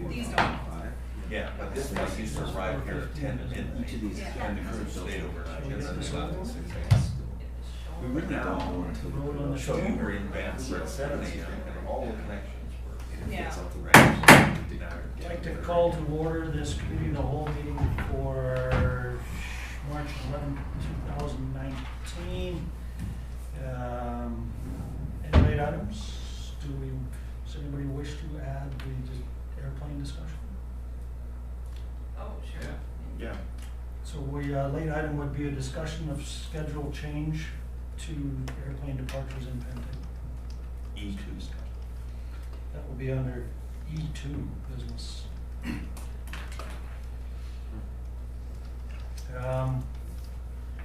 These don't. Yeah, but this bus used to arrive here at 10 to midnight, and the crew stayed overnight, and then they got to 6 a.m. We really don't want The road on the So we shoulder. were in Vancouver at 7 a.m. and all the connections were. Yeah. I'd like to call to order this committee of the whole meeting for March 11, 2019. Any late items? Does anybody wish to add the airplane discussion? Oh, sure. Yeah. So late item would be a discussion of schedule change to airplane departures in Penticton. E2 stuff. That will be under E2 business.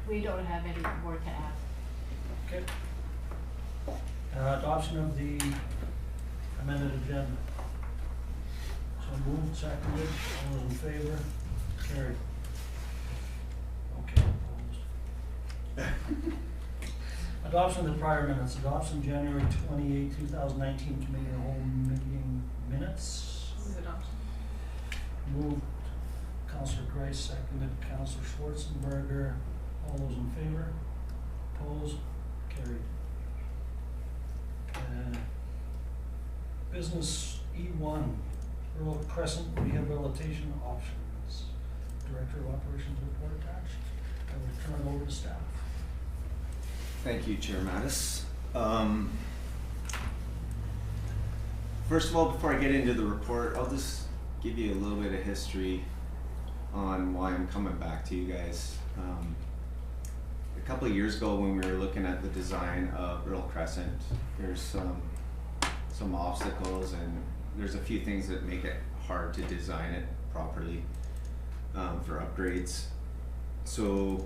We don't have any more to add. Okay. Adoption of the amended agenda. So moved, seconded, all those in favor, carried. Okay, opposed. Adoption of the prior minutes, adoption January 28, 2019 committee of the whole meeting minutes. Move adoption. Moved, Councillor Grice, seconded, Councillor Schwarzenberger. All those in favor? Opposed? Carried. Business E1, Earle Crescent Rehabilitation Options. Director of Operations report attached. I will turn it over to staff. Thank you, Chair Mattis. First of all, before I get into the report, I'll just give you a little bit of history on why I'm coming back to you guys. A couple of years ago when we were looking at the design of Earle Crescent, there's some obstacles and there's a few things that make it hard to design it properly for upgrades. So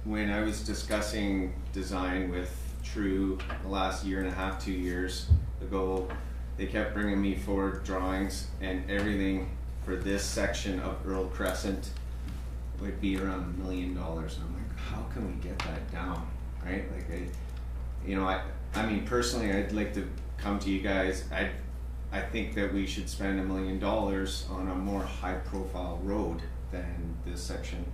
when I was discussing design with True the last year and a half, 2 years ago, they kept bringing me forward drawings and everything for this section of Earle Crescent would be around $1 million. And I'm like, how can we get that down, right? Like I mean, personally, I'd like to come to you guys. I think that we should spend $1 million on a more high-profile road than this section.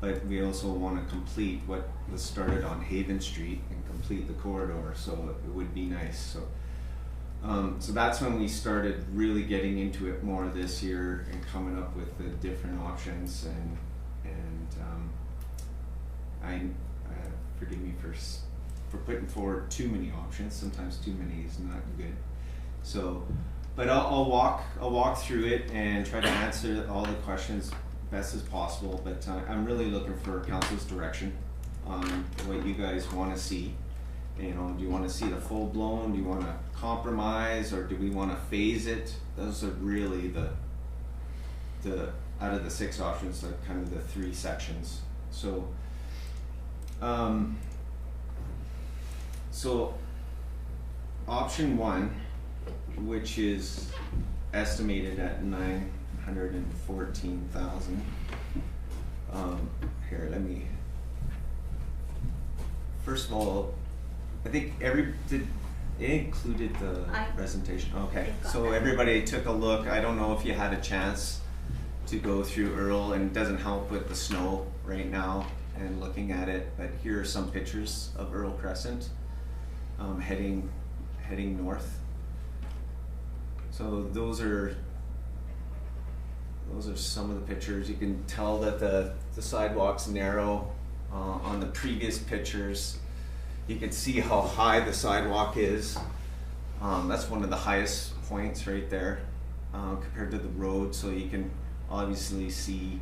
But we also want to complete what was started on Haven Street and complete the corridor, so it would be nice. So that's when we started really getting into it more this year and coming up with the different options. And forgive me for putting forward too many options. Sometimes too many is not good. So, but I'll walk through it and try to answer all the questions best as possible, but I'm really looking for council's direction on what you guys want to see. You know, do you want to see the full blown? Do you want to compromise, or do we want to phase it? Those are really the out of the 6 options, like kind of the 3 sections. So, option 1, which is estimated at 914,000. Here, let me. First of all, I think it included the presentation. Okay, so everybody took a look. I don't know if you had a chance to go through Earle, and it doesn't help with the snow right now and looking at it. But here are some pictures of Earle Crescent heading north. So those are some of the pictures. You can tell that the sidewalk's narrow. On the previous pictures, you can see how high the sidewalk is. That's one of the highest points right there compared to the road. So you can obviously see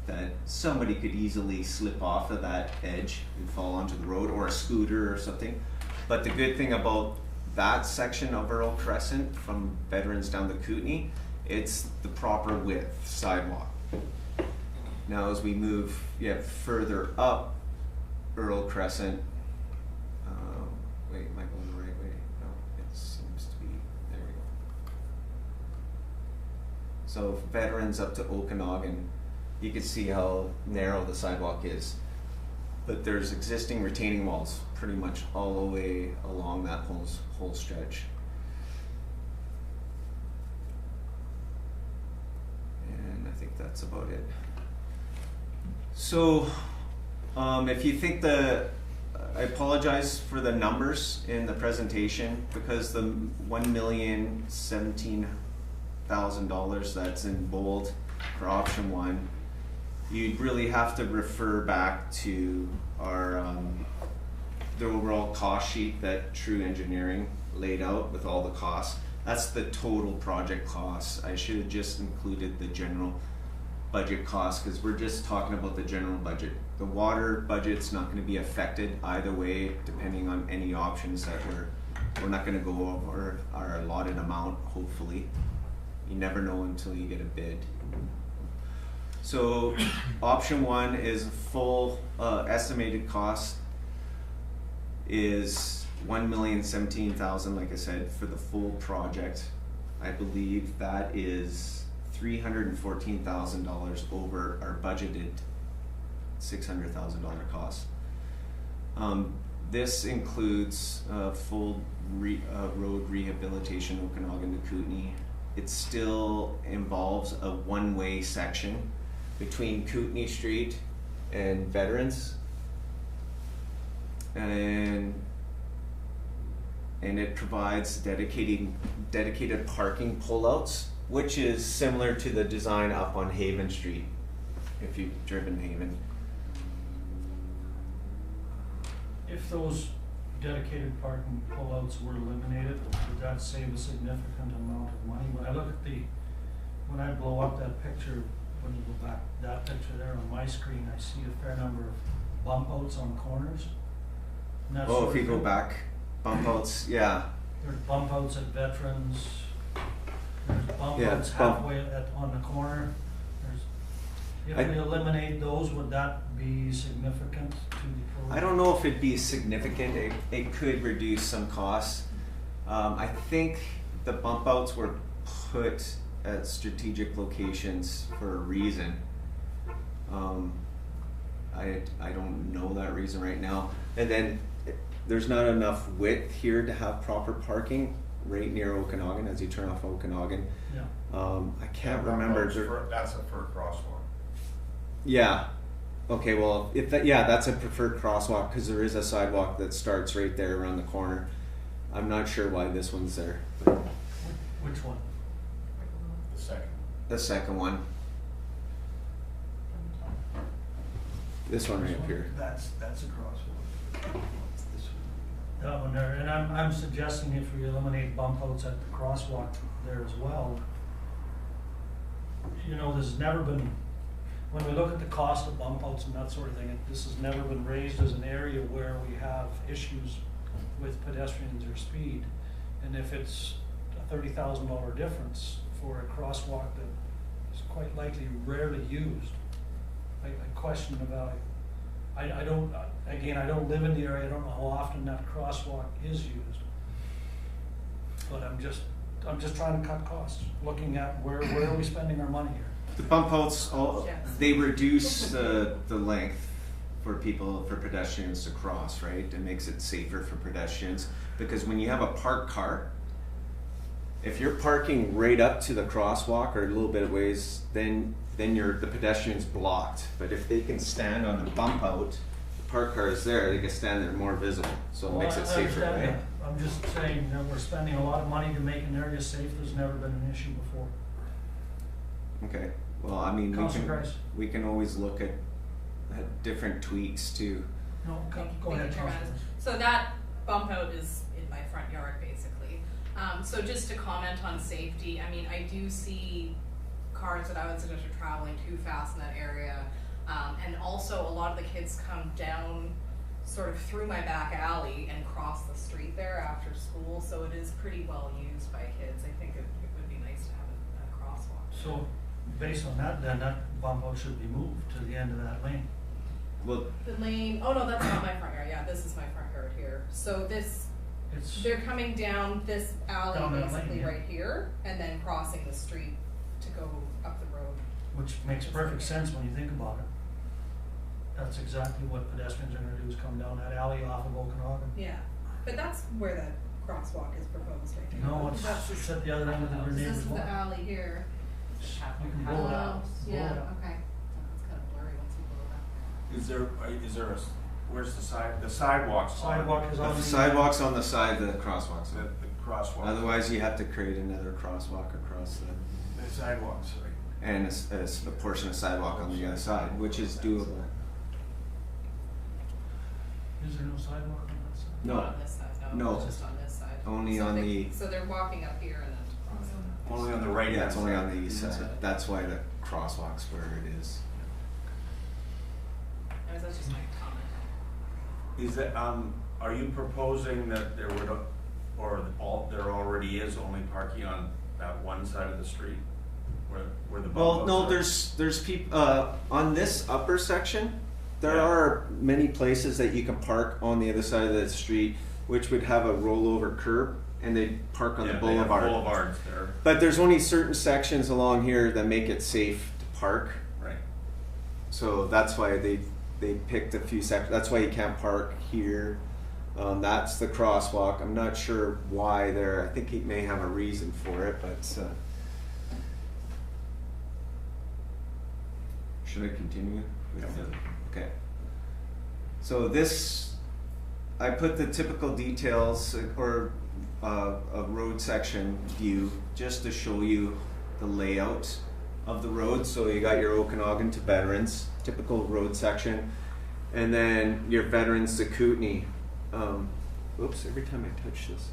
that somebody could easily slip off of that edge and fall onto the road, or a scooter or something. But the good thing about that section of Earle Crescent from Veterans down to Kootenay, it's the proper width sidewalk. Now as we move further up Earle Crescent, wait, am I going the right way? No, it seems to be, there we go. So Veterans up to Okanagan, you can see how narrow the sidewalk is. But there's existing retaining walls pretty much all the way along that whole stretch. that's about it. So, if you think I apologize for the numbers in the presentation because the $1,017,000 that's in bold for option 1, you'd really have to refer back to our the overall cost sheet that True Engineering laid out with all the costs. That's the total project costs. I should have just included the general budget costs because we're just talking about the general budget. The water budget's not going to be affected either way depending on any options that we're not going to go over our allotted amount, hopefully. You never know until you get a bid. So option 1 is full estimated cost is $1,017,000, like I said, for the full project. I believe that is $314,000 over our budgeted $600,000 cost. This includes full road rehabilitation Okanagan to Kootenay. It still involves a one-way section between Kootenay Street and Veterans, and it provides dedicated parking pullouts, which is similar to the design up on Haven Street, if you've driven Haven. If those dedicated parking pullouts were eliminated, would that save a significant amount of money? When I look at when I blow up that picture, when you go back, that picture there on my screen, I see a fair number of bump outs on corners. Oh, if you go back, bump outs, yeah. There's bump outs at Veterans, there's bump outs halfway on the corner. If we eliminate those, would that be significant to the program? I don't know if it'd be significant. It could reduce some costs. I think the bump outs were put at strategic locations for a reason. I don't know that reason right now. And then there's not enough width here to have proper parking right near Okanagan as you turn off Okanagan. Yeah. I can't remember. That's a for crosswalk. Yeah. Okay, well, that's a preferred crosswalk because there is a sidewalk that starts right there around the corner. I'm not sure why this one's there. Which one? The second. The second one. This one right up here. That's a crosswalk. That one there, and I'm suggesting if we eliminate bump outs at the crosswalk there as well. You know, there's never been, when we look at the cost of bump outs and that sort of thing, this has never been raised as an area where we have issues with pedestrians or speed. And if it's a $30,000 difference for a crosswalk that is quite likely rarely used, I question about it. I don't live in the area, I don't know how often that crosswalk is used. But I'm just trying to cut costs, looking at where are we spending our money here? The bump outs, they reduce the length for pedestrians to cross, right? It makes it safer for pedestrians because when you have a parked car, if you're parking right up to the crosswalk or a little bit of ways, then the pedestrian's blocked. But if they can stand on the bump out, the parked car is there, they can stand there more visible, so it makes it safer, right? I'm just saying that we're spending a lot of money to make an area safe. There's never been an issue before. Okay. Well, I mean, we can always look at different tweaks too. No, go ahead, Councillor. So that bump out is in my front yard, basically. So just to comment on safety, I mean, I do see cars that I would suggest are traveling too fast in that area. And also a lot of the kids come down sort of through my back alley and cross the street there after school. So it is pretty well used by kids. I think it would be nice to have a crosswalk. So based on that, then that bump out should be moved to the end of that lane. Well, the lane, oh no, that's not my front yard. Yeah, this is my front yard here. So they're coming down this alley basically right here and then crossing the street to go up the road. Which makes perfect sense when you think about it. That's exactly what pedestrians are going to do, is come down that alley off of Okanagan. Yeah, but that's where the crosswalk is proposed right now. No, it's at the other end of the neighbor's This is the lawn. alley here. You can blow it out. Yeah, Blow it out. okay. It's kind of blurry once you blow it up. Is there where's the sidewalks? Sidewalk is on The the. sidewalk's on the side, the crosswalk's The on. crosswalk. Otherwise, you have to create another crosswalk across The sidewalks, right? and a portion of sidewalk on the other side, which is doable. Is there no sidewalk on that side? No. Not on this side, no, No. it's just on this side. Only on the- So they're walking up here and then crossing. Only on the right hand Yeah, it's only side. on the east side. That's why the crosswalk's where it is. Anyways, that's just my comment. Is that, are you proposing that there would, there already is only parking on that one side of the street? Where the bump Well, outs no, are? there's people, on this upper section, there Yeah. are many places that you can park on the other side of the street, which would have a rollover curb, and they park on the Yeah, they have boulevard. boulevards there, But there's only certain sections along here that make it safe to park, right? so that's why they picked a few sections. That's why you can't park here. That's the crosswalk. I'm not sure why there. I think he may have a reason for it, but should I continue with Yeah. Okay. So this, I put the typical details or a road section view just to show you the layout of the road. So you got your Okanagan to Veterans, typical road section, and then your Veterans to Kootenai. Oops, every time I touch this.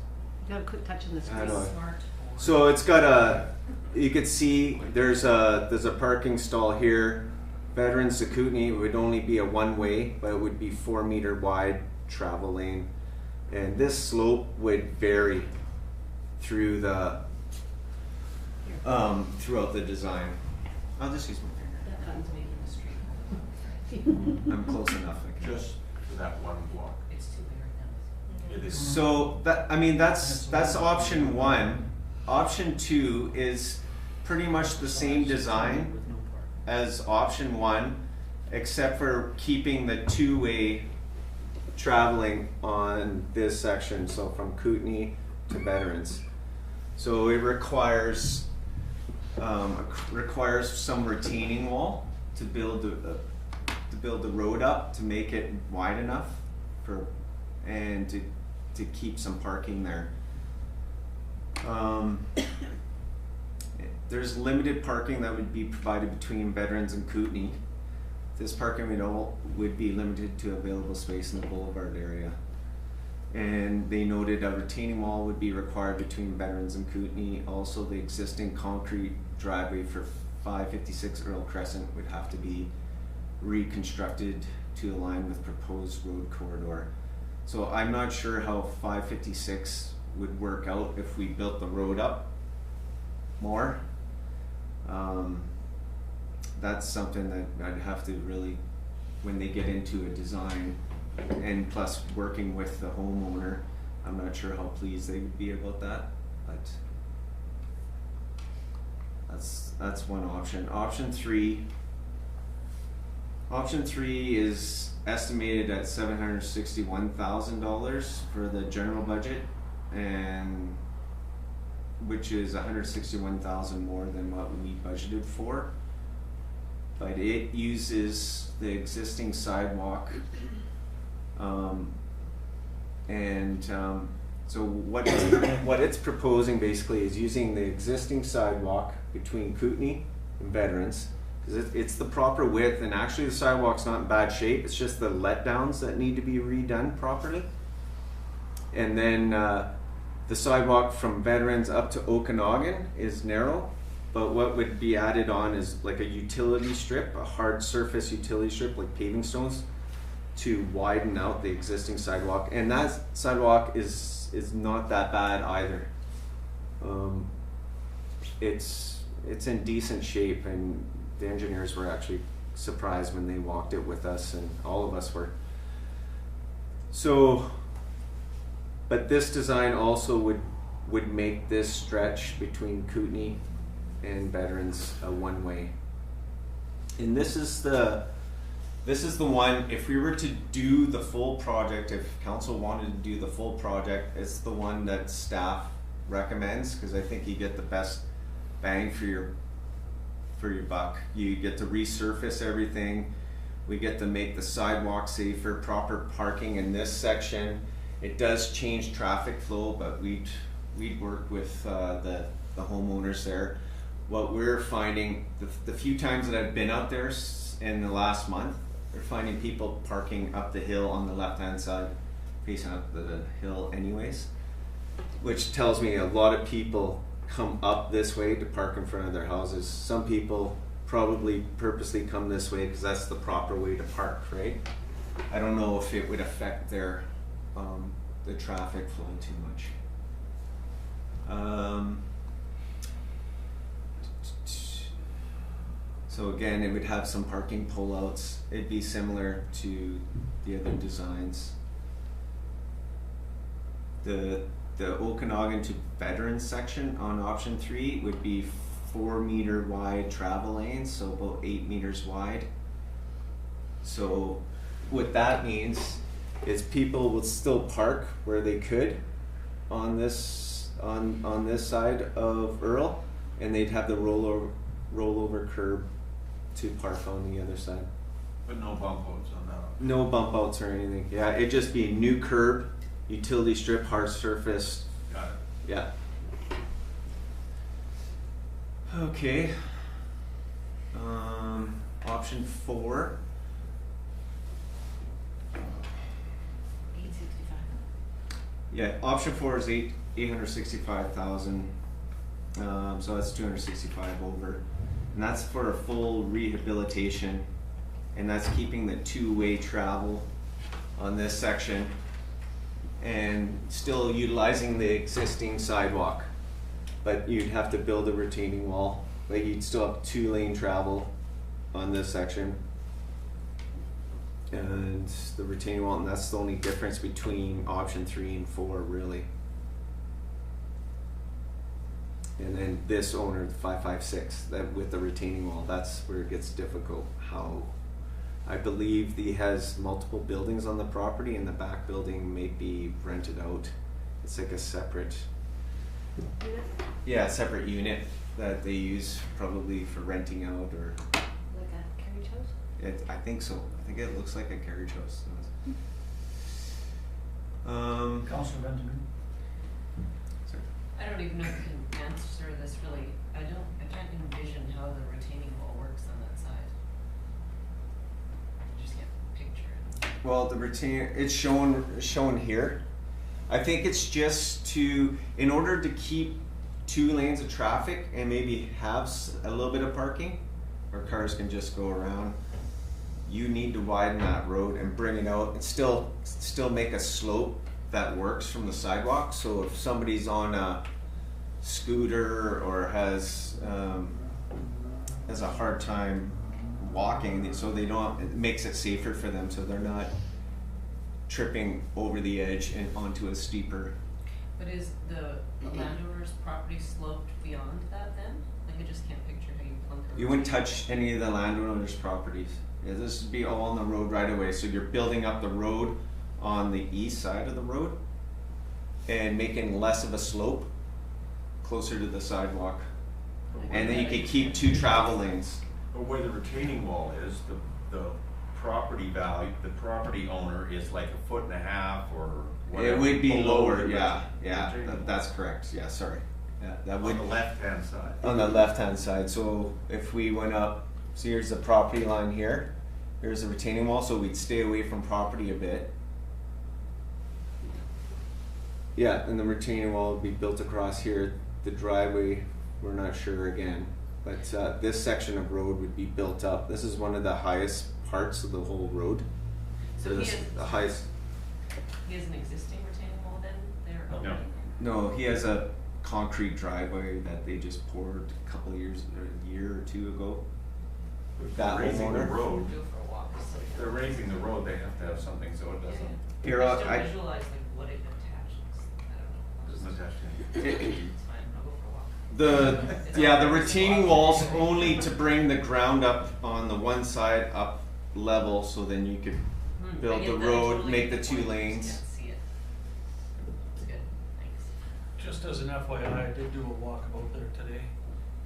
You gotta quit touching the I screen. know. Smart. So it's got a, you could see there's a parking stall here. Veterans to Kootenai would only be a one-way, but it would be 4-meter wide travel lane. And this slope would vary through the, throughout the design. I'll just use my finger. That button's making the street. I'm close enough. I can. Just for that one block. It's too big right It is. So that, I mean, that's option one. Option two is pretty much the same design With no parking. as option one, except for keeping the two-way traveling on this section, so from Kootenai to Veterans. So it requires some retaining wall to build the road up to make it wide enough for and to keep some parking there. There's limited parking that would be provided between Veterans and Kootenai. This parking would be limited to available space in the boulevard area. And they noted a retaining wall would be required between Veterans and Kootenai. Also, the existing concrete driveway for 556 Earle Crescent would have to be reconstructed to align with proposed road corridor. So I'm not sure how 556 would work out if we built the road up more. That's something that I'd have to really, when they get into a design, and plus working with the homeowner, I'm not sure how pleased they would be about that, but that's one option. Option three is estimated at $761,000 for the general budget, and which is $161,000 more than what we budgeted for. But it uses the existing sidewalk, so what it's proposing basically is using the existing sidewalk between Kootenai and Veterans, because it's the proper width, and actually the sidewalk's not in bad shape. It's just the letdowns that need to be redone properly. And then the sidewalk from Veterans up to Okanagan is narrow, but what would be added on is like a utility strip, a hard surface utility strip like paving stones, to widen out the existing sidewalk. And that sidewalk is not that bad either. It's in decent shape, and the engineers were actually surprised when they walked it with us, and all of us were. So, but this design also would make this stretch between Kootenai and Veterans a one-way. And this is the one, if we were to do the full project, if council wanted to do the full project, it's the one that staff recommends, because I think you get the best bang for your for your buck. You get to resurface everything. We get to make the sidewalk safer, proper parking in this section. It does change traffic flow, but we'd work with the homeowners there. What we're finding, the few times that I've been out there in the last month, they're finding people parking up the hill on the left-hand side, facing up the hill anyways, which tells me a lot of people come up this way to park in front of their houses. Some people probably purposely come this way because that's the proper way to park, right? I don't know if it would affect their the traffic flow too much. So again, it would have some parking pullouts. It'd be similar to the other designs. The Okanagan to Veterans section on option 3 would be 4-meter wide travel lanes, so about 8 meters wide. So what that means is people would still park where they could on this side of Earle, and they'd have the rollover curb to park on the other side. But no bump outs on that. No bump outs or anything. Yeah, it'd just be a new curb, utility strip, hard surface. Got it. Yeah. Okay. Option 4. 865. Yeah, option 4 is 865,000. So that's 265 over, and that's for a full rehabilitation, and that's keeping the two-way travel on this section, and still utilizing the existing sidewalk. But you'd have to build a retaining wall. Like you'd still have 2-lane travel on this section, and the retaining wall, and that's the only difference between option 3 and 4, really. And then this owner, 556, that with the retaining wall, that's where it gets difficult. How I believe he has multiple buildings on the property, and the back building may be rented out. It's like a separate, yeah, separate unit that they use probably for renting out, or Like a carriage house? I think so. I think it looks like a carriage house. Councillor Benjamin? Sorry. I don't even know if you can answer this really. I can't envision how the retaining wall works on that side. I just can't picture it. Well, the retain, it's shown here. I think it's just to, in order to keep 2 lanes of traffic and maybe have a little bit of parking, or cars can just go around, you need to widen that road and bring it out and still make a slope that works from the sidewalk. So if somebody's on a scooter or has a hard time walking, so they don't, it makes it safer for them, so they're not tripping over the edge and onto a steeper. But is the landowner's property sloped beyond that then? Like I just can't picture how you plunk a You wouldn't retaining touch any of the landowner's properties. Yeah, this would be all on the road right away. So you're building up the road on the east side of the road and making less of a slope closer to the sidewalk. And then you could keep 2 travel lanes. But where the retaining wall is, the property value, the property owner is like 1.5 feet or whatever. It would be below lower, the yeah, retaining wall. that's correct, yeah, sorry. Yeah, that would, On the left-hand side. on the left-hand side, so if we went up, so here's the property line here, here's the retaining wall, so we'd stay away from property a bit. Yeah, and the retaining wall would be built across here. The driveway, we're not sure again, but this section of road would be built up. This is one of the highest parts of the whole road. So he This- has, the highest. he has an existing retaining wall then there No. already? No, he has a concrete driveway that they just poured a couple of years, or a year or 2 ago. If That they're raising the homeowner? road, Go for a walk. So if they're raising the road, they have to have something so it doesn't, Here, Just don't I- visualize like what it attaches. I don't know. doesn't attach to anything. It's fine, I'll go for a walk. The retaining wall's only to bring the ground up on the one side up level, so then you could I build get the that, I road, totally make get the point, 2 I just lanes. can't see it. It's good, thanks. Just as an FYI, I did do a walkabout there today,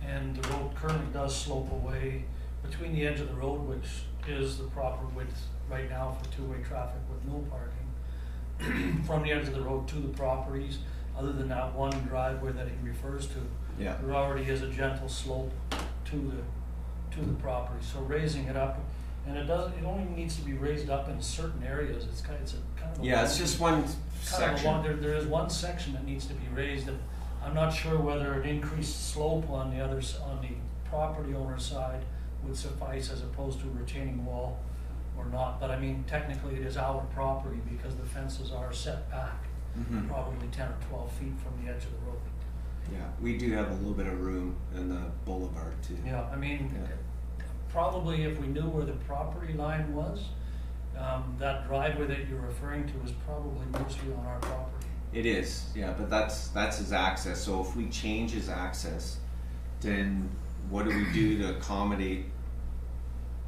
And the road currently does slope away between the edge of the road, which is the proper width right now for two-way traffic with no parking, from the edge of the road to the properties, other than that one driveway that he refers to. Yeah. There already is a gentle slope to the property, so raising it up, and it only needs to be raised up in certain areas. It's kind of a Yeah, it's just one kind of a section. there is one section that needs to be raised, and I'm not sure whether an increased slope on the property owner's side would suffice as opposed to a retaining wall or not, but I mean, technically it is our property because the fences are set back Mhm. probably 10 or 12 feet from the edge of the road. Yeah, we do have a little bit of room in the boulevard too. Yeah, I mean, Yeah. probably if we knew where the property line was, that driveway that you're referring to is probably mostly on our property. It is, yeah, but that's his access, so if we change his access, then what do we do to accommodate?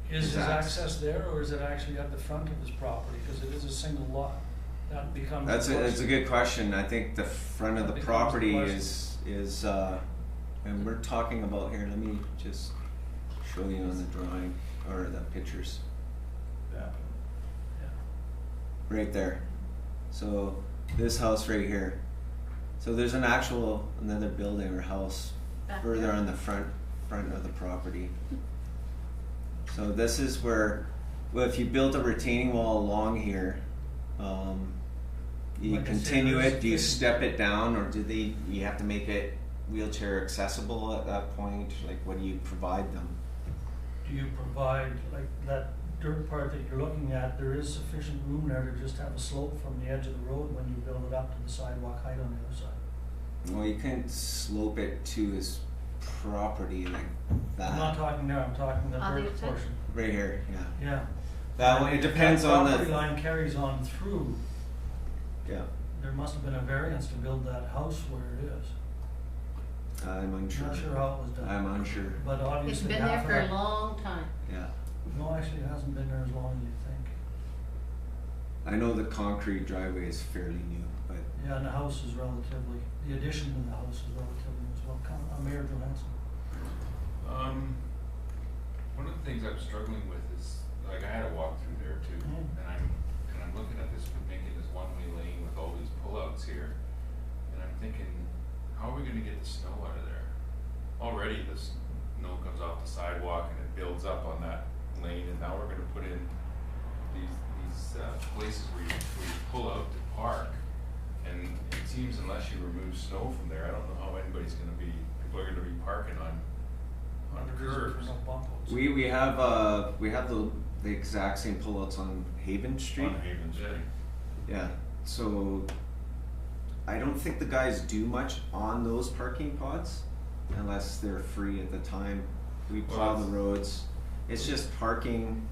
Is his His access there, or is it actually at the front of his property? Because it is a single lot. That becomes. That's the a question. good question. I think the front of That the becomes the property question. is and we're talking about here, let me just show you on the drawing, or the pictures, Yeah. Yeah. right there. So this house right here. So there's another building or house Back further there? on the front of the property. So this is where, well, if you built a retaining wall along here, you Like I said, continue there's it, do you sufficient- step it down, or you have to make it wheelchair accessible at that point? Like, what do you provide them? Do you provide, like, that dirt part that you're looking at, there is sufficient room there to just have a slope from the edge of the road when you build it up to the sidewalk height on the other side? Well, you can't slope it to his property like that. I'm not talking there, I'm talking the On the dirt outside? portion. Right here, yeah. Yeah. That one, it depends on Property the, line carries on through, yeah, there must have been a variance to build that house where it is. I'm unsure. Not sure how it was done. I'm unsure, But It's obviously been there half of for a that. long time. yeah. No, actually, it hasn't been there as long as you think. I know the concrete driveway is fairly new, but Yeah, and the house is relatively, the addition to the house is relatively as well. Mayor Johansson. One of the things I'm struggling with is, like, I had a walk through there too, Mm. and I'm looking at this, making this one-way lane with all these pullouts here, and I'm thinking, how are we gonna get the snow out of there? Already the snow comes off the sidewalk and it builds up on that lane, and now we're gonna put in these places where you pull out to park, and it seems unless you remove snow from there, I don't know how people are gonna be parking on The reason for curves. no bump outs. we have the exact same pullouts on Haven Street. On Haven Street. Yeah, so I don't think the guys do much on those parking pods unless they're free at the time. We plow the roads. It's just parking.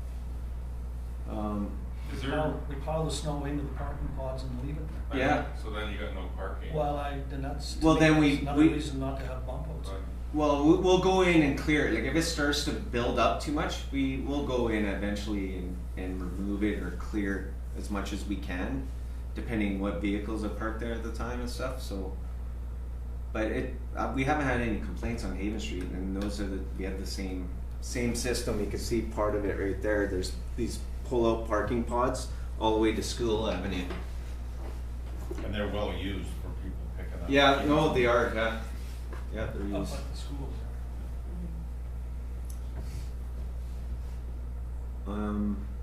Is there? We plow the snow into the parking pods and leave it there. Yeah. So then you got no parking. Well, then that's, to Well, me, then that's we- another we- reason not to have bump outs. But Well, we'll go in and clear it. Like if it starts to build up too much, we will go in eventually and remove it or clear as much as we can, depending what vehicles are parked there at the time and stuff. So, but we haven't had any complaints on Haven Street, and we have the same system. You can see part of it right there. There's these pull-out parking pods all the way to School Avenue. And they're well used for people picking up. Yeah, no, they are. Yeah, they're Up used. at the schools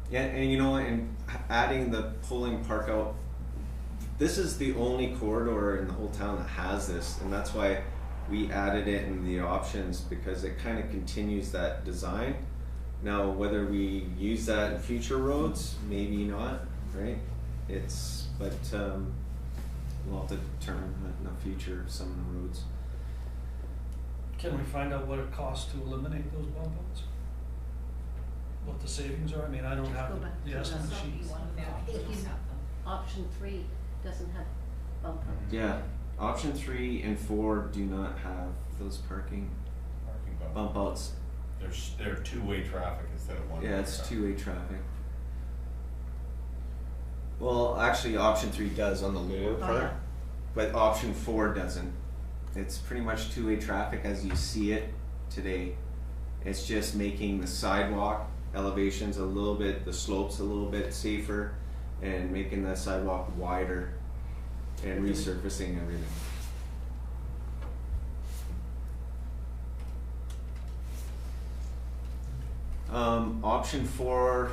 Yeah, and you know, and adding the pulling park out, this is the only corridor in the whole town that has this, and that's why we added it in the options, because it kind of continues that design. Now, whether we use that in future roads, maybe not, right? But we'll have to determine that in the future of some of the roads. there. Can we find out what it costs to eliminate those bump outs? What the savings are? I mean, I don't have Go back the to estimate the- sheet. Option 3 doesn't have bump outs. Yeah, option 3 and 4 do not have those parking bump outs. They're two-way traffic instead of one-way. Yeah, it's traffic. two-way traffic. Well, actually, option 3 does on the lower Oh, part, yeah. but option 4 doesn't. It's pretty much two-way traffic as you see it today. It's just making the sidewalk elevations a little bit, the slopes a little bit safer, and making the sidewalk wider and resurfacing everything. Option 4,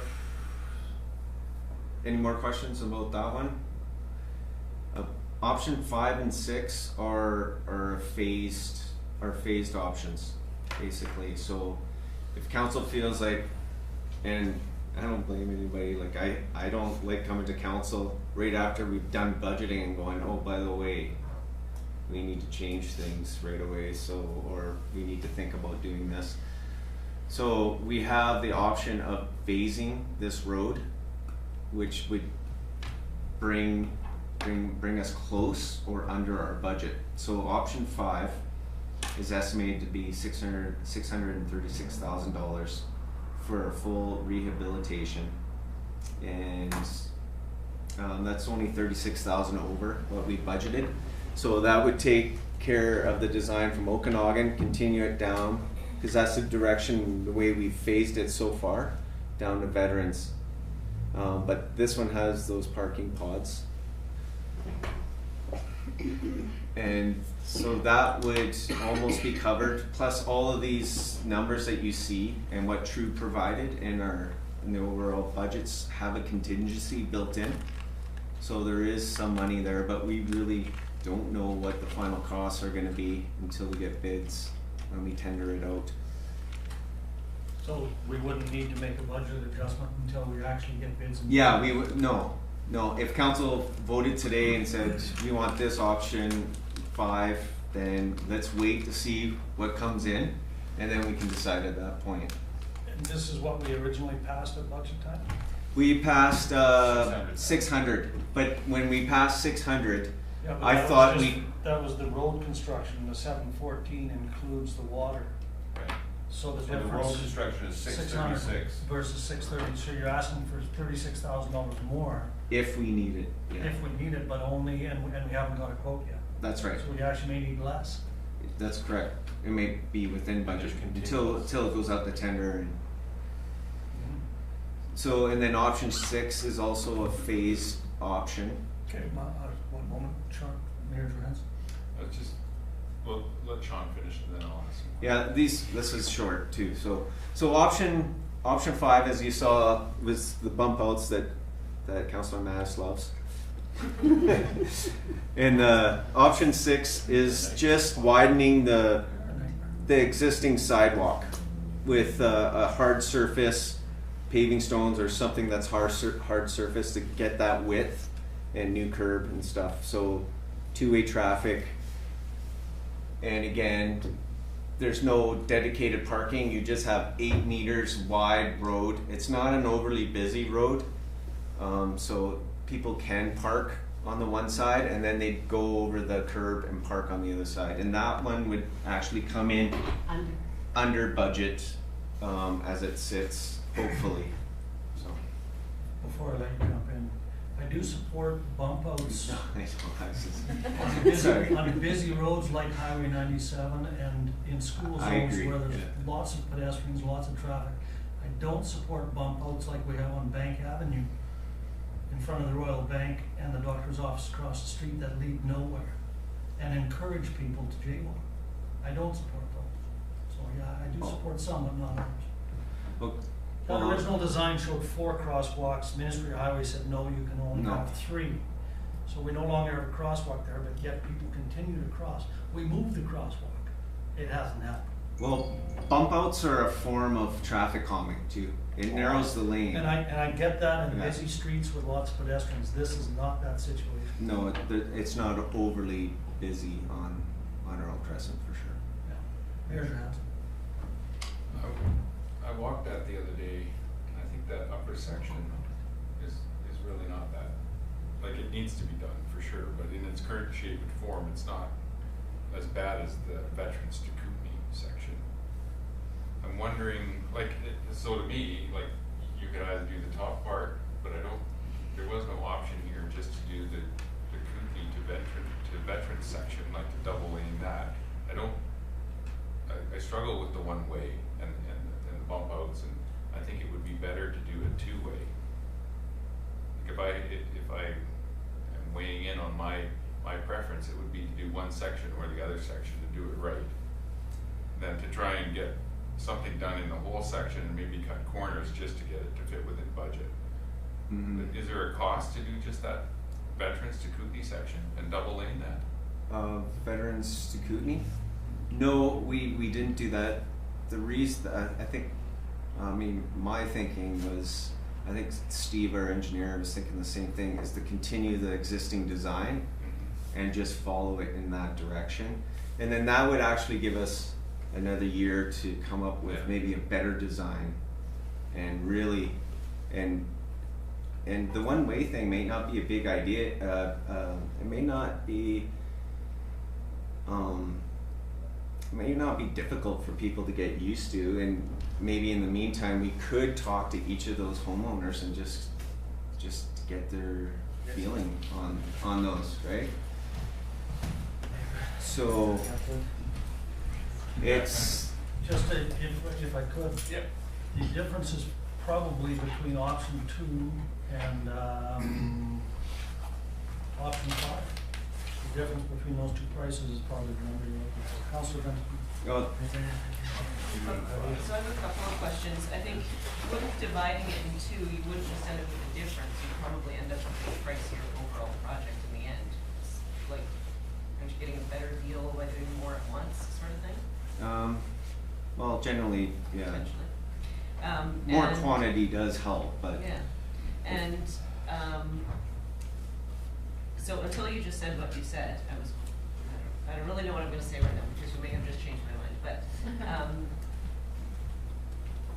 any more questions about that one? Option 5 and 6 are phased options, basically. So if council feels like, and I don't blame anybody, like I don't like coming to council right after we've done budgeting and going, oh, by the way, we need to change things right away, so, or we need to think about doing this. So we have the option of phasing this road, which would bring us close or under our budget. So option 5 is estimated to be $636,000 for a full rehabilitation, and that's only $36,000 over what we budgeted. So that would take care of the design from Okanagan, continue it down, because that's the direction, the way we phased it so far, down to Veterans. But this one has those parking pods. And so that would almost be covered, plus all of these numbers that you see and what True provided in the overall budgets have a contingency built in. So there is some money there, but we really don't know what the final costs are going to be until we get bids when we tender it out. So we wouldn't need to make a budget adjustment until we actually get bids? Yeah, we would, no. If council voted today and said, we want this option 5, then let's wait to see what comes in, and then we can decide at that point. And this is what we originally passed at budget time? We passed 600, but when we passed 600, Yeah, but I that thought was that was the road construction, the 714 includes the water. Right. So the So the road difference construction is 600 636. versus 630, so you're asking for $36,000 more if we need it, yeah. if we need it, but only, and we haven't got a quote yet. That's right. So we actually may need less. That's correct. It may be within budget Just until it goes out to tender. And so, and then option 6 is also a phased option. Okay, one moment, Sean, Mayor Johansson. Let's just, well, let Sean finish and then I'll ask him. Yeah, this is short too. So option 5, as you saw, was the bump outs that Councillor Mattis loves. And option 6 is just widening the existing sidewalk with a hard surface, paving stones or something that's hard surface to get that width and new curb and stuff. So two-way traffic. And again, there's no dedicated parking. You just have 8 meters wide road. It's not an overly busy road. So people can park on the one side and then they'd go over the curb and park on the other side. And that one would actually come in under budget as it sits, hopefully. So. Before I let you jump in, I do support bump outs Sorry. on busy roads like Highway 97 and in school I zones agree, where there's yeah. lots of pedestrians, lots of traffic. I don't support bump outs like we have on Bank Avenue in front of the Royal Bank and the doctor's office across the street that lead nowhere and encourage people to jaywalk. I don't support those. So yeah, I do support some, but not others. That original design showed 4 crosswalks. Ministry of Highway said, no, you can only have 3. So we no longer have a crosswalk there, but yet people continue to cross. We moved the crosswalk. It hasn't happened. Well, bump outs are a form of traffic calming too. It narrows the lane. And I get that in Yeah. busy streets with lots of pedestrians. This is not that situation. No, it's not overly busy on Earle Crescent for sure. Yeah. Mayor Johansson. I walked that the other day, and I think that upper section is really not that, like, it needs to be done for sure, but in its current shape and form, it's not as bad as the Veterans to Kootenai section. I'm wondering, like, so to me, like, you could either do the top part, but there was no option here just to do the Kootenai to Veterans section, like to double lane that. I struggle with the one way and the bump outs, and I think it would be better to do it two way. Like if I am weighing in on my preference, it would be to do one section or the other section to do it right, than to try and get something done in the whole section and maybe cut corners just to get it to fit within budget. Mm-hmm. But is there a cost to do just that Veterans to Kootenai section and double lane that? Veterans to Kootenai? No, we didn't do that. The reason, I think, my thinking was, I think Steve, our engineer, was thinking the same thing, is to continue the existing design and just follow it in that direction. And then that would actually give us another year to come up with maybe a better design, and really, and the one-way thing may not be a big idea. It may not be difficult for people to get used to, and maybe in the meantime we could talk to each of those homeowners and just get their feeling on those, right? So it's Just if I could. Yep. The difference is probably between option 2 and option 5. The difference between those two prices is probably the number you're looking for. Councillor oh, So I have a couple of questions. I think with dividing it in two, you wouldn't just end up with a difference. You'd probably end up with a pricier overall project in the end. It's like, aren't you getting a better deal by doing more at once, sort of thing? well, generally, yeah. Potentially. More and- quantity does help, but Yeah, and, so until you just said what you said, I don't really know what I'm gonna say right now, because you may have just changed my mind, but,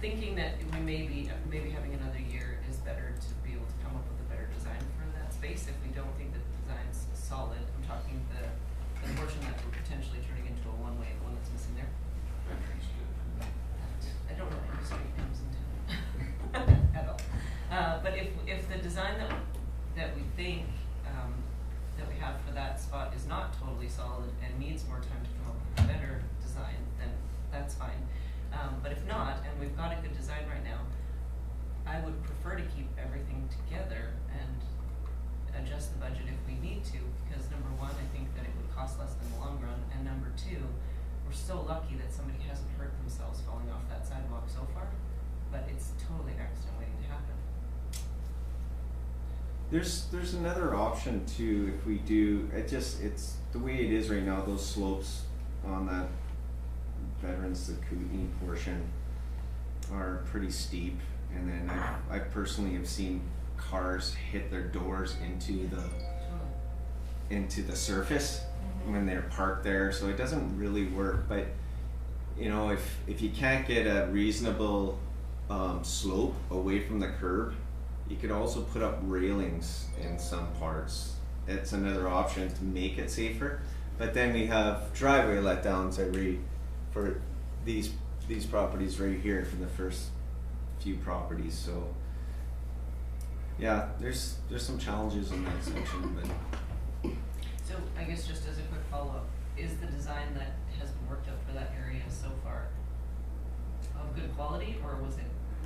thinking that we maybe having another year is better to be able to come up with a better design for that space, if we don't think that the design's solid. I'm talking the portion that we're potentially turning into a one-way, the one that's missing there. Veterans to Kootenai. I don't know any street names in town at all. But if the design that we think that we have for that spot is not totally solid and needs more time to come up with a better design, then that's fine. But if not, and we've got a good design right now, I would prefer to keep everything together and adjust the budget if we need to, because number one, I think that it would cost less in the long run, and number two, we're so lucky that somebody hasn't hurt themselves falling off that sidewalk so far, but it's totally an accident waiting to happen. there's another option too. If we do, it's the way it is right now. Those slopes on that Veterans to Kootenai portion are pretty steep, and then I personally have seen cars hit their doors into the surface when they're parked there, so it doesn't really work. But you know, if you can't get a reasonable slope away from the curb, you could also put up railings in some parts. It's another option to make it safer. But then we have driveway letdowns for these properties right here, for the first few properties. So yeah, there's some challenges in that section, but So I guess just as a quick follow-up, is the design that has been worked up for that area so far of good quality, or was it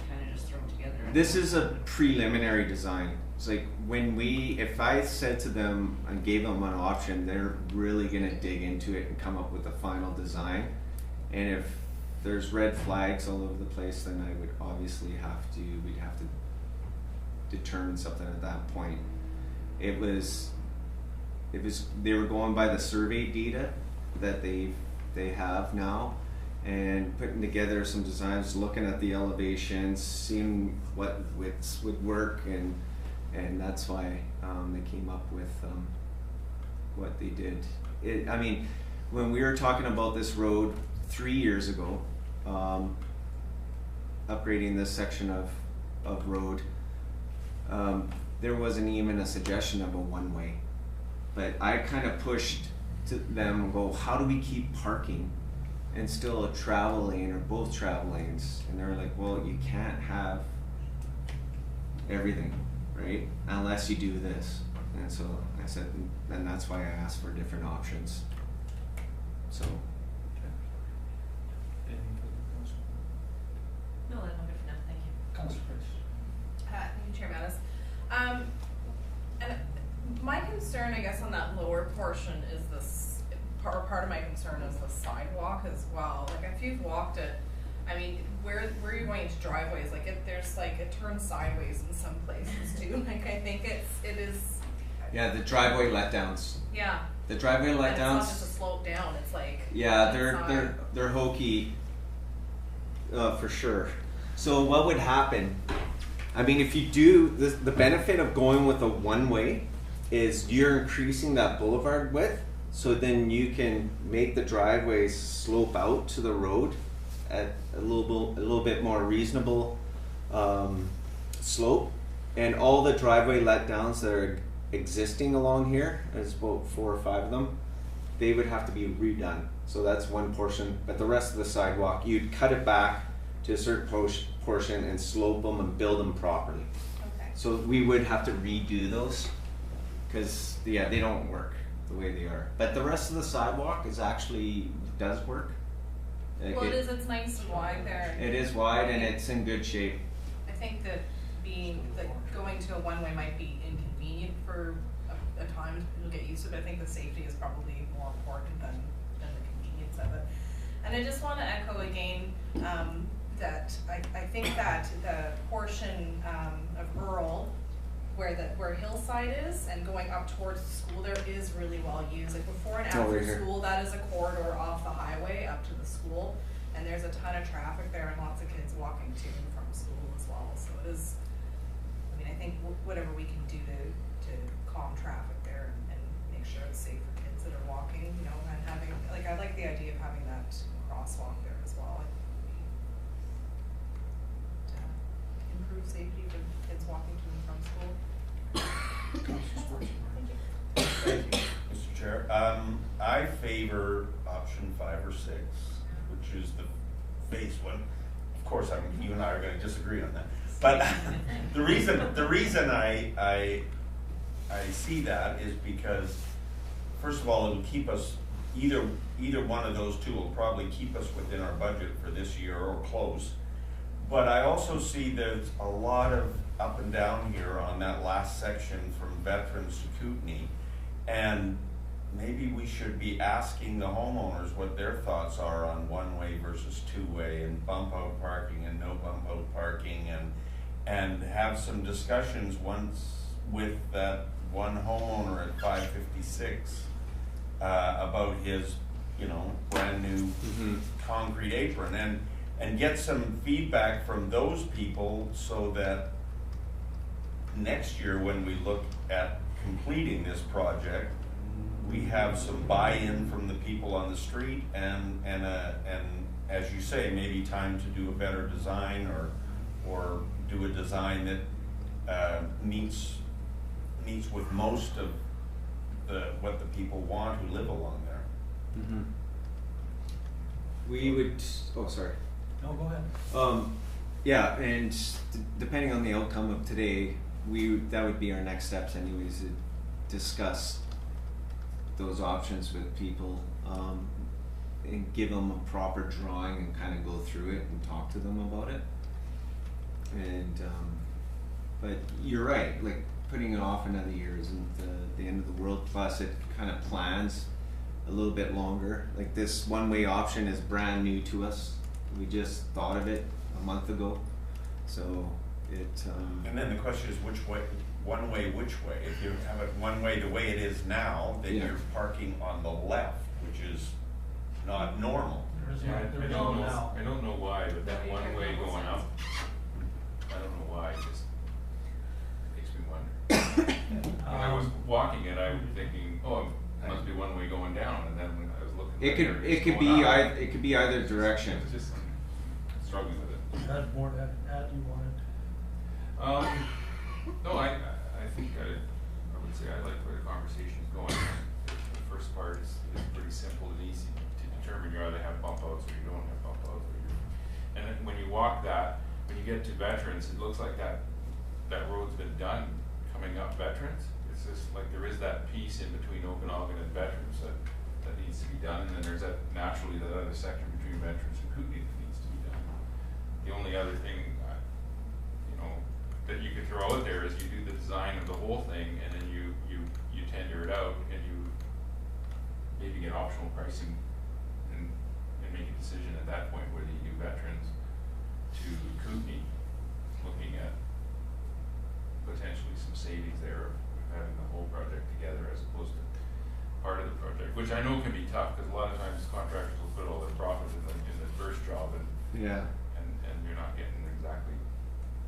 kind of just thrown together? this is a preliminary design. It's like if I said to them and gave them an option, they're really gonna dig into it and come up with a final design. And if there's red flags all over the place, then I would obviously we'd have to determine something at that point. They were going by the survey data that they have now, and putting together some designs, looking at the elevations, seeing what widths would work, and that's why they came up with what they did. I mean, when we were talking about this road 3 years ago, upgrading this section of road, there wasn't even a suggestion of a one-way. But I kind of pushed to them and go, how do we keep parking and still a travel lane or both travel lanes? And they're like, well, you can't have everything, right? Unless you do this. And so I said, and that's why I asked for different options. So Councillor Price. Thank you, Chair Mattis. And my concern, I guess, on that lower portion is this, part of my concern is the sidewalk as well. Like, if you've walked it, I mean, where are you going into driveways? Like, it turns sideways in some places too. Like, I think it is. Yeah, the driveway letdowns. Yeah. The driveway And it's not letdowns. just a slope down, it's like. Yeah, inside. they're hokey, for sure. So what would happen? I mean, if you do this, the benefit of going with a one-way is you're increasing that boulevard width, so then you can make the driveways slope out to the road at a little bit more reasonable slope, and all the driveway letdowns that are existing along here, there's about 4 or 5 of them, they would have to be redone. So that's one portion, but the rest of the sidewalk, you'd cut it back to a certain portion and slope them and build them properly. Okay. So we would have to redo those, because yeah, they don't work the way they are. But the rest of the sidewalk does work. Well, it's nice and wide there. It is wide and it's in good shape. I think that going to a one-way might be inconvenient for a time to people get used to it. I think the safety is probably more important than the convenience of it. And I just want to echo again that I think that the portion of Earle where Hillside is and going up towards the school there is really well used. Like before and Over after here. school, that is a corridor off the highway up to the school, and there's a ton of traffic there and lots of kids walking to and from school as well. So it is. I mean, I think whatever we can do to calm traffic there and make sure it's safe for kids that are walking, you know, and having I like the idea of having that crosswalk there as well. To improve safety for kids walking to and from school. Thank you, Mr. Chair. I favor option 5 or 6, which is the phase one. Of course, you and I are going to disagree on that. But the reason I see that is because, first of all, it'll keep us either one of those two will probably keep us within our budget for this year or close. But I also see there's a lot of up and down here on that last section from Veterans to Kootenai, and maybe we should be asking the homeowners what their thoughts are on one-way versus two-way and bump out parking and no bump out parking, and have some discussions once with that one homeowner at 556 about his, brand new concrete apron, and get some feedback from those people so that next year when we look at completing this project, we have some buy-in from the people on the street and as you say, maybe time to do a better design or do a design that meets with most of what the people want who live along there. Mm-hmm. We would. Oh, sorry. No, go ahead. Yeah, and depending on the outcome of today, that would be our next steps anyways, to discuss those options with people, and give them a proper drawing and kind of go through it and talk to them about it. And but you're right, like putting it off another year isn't the end of the world. Plus, it kind of plans a little bit longer. Like this one-way option is brand new to us. We just thought of it a month ago, so it. And then the question is which way? One way, which way? If you have it one way the way it is now, then you're parking on the left, which is not normal. There is no now. I don't know why, but that one way going up, I don't know why, it just makes me wonder. When I was walking it, I was thinking, oh, it must be one way going down, and then when I was looking, it could be either direction. I was just struggling with it. You had more to add you wanted. No, I think I would say I like where the conversation's going. The first part is pretty simple and easy to determine. You either have bump outs or you don't have bump outs. And then when you walk that, when you get to Veterans, it looks like that road's been done coming up Veterans. It's just like there is that piece in between Okanagan and Veterans that needs to be done, and then there's that other section between Veterans and Kootenai that needs to be done. The only other thing throw out there is you do the design of the whole thing, and then you tender it out, and you maybe get optional pricing, and make a decision at that point whether you do veterans to Kootenai, looking at potentially some savings there of having the whole project together as opposed to part of the project, which I know can be tough, because a lot of times contractors will put all their profit in the first job, and Yeah. you're not getting exactly.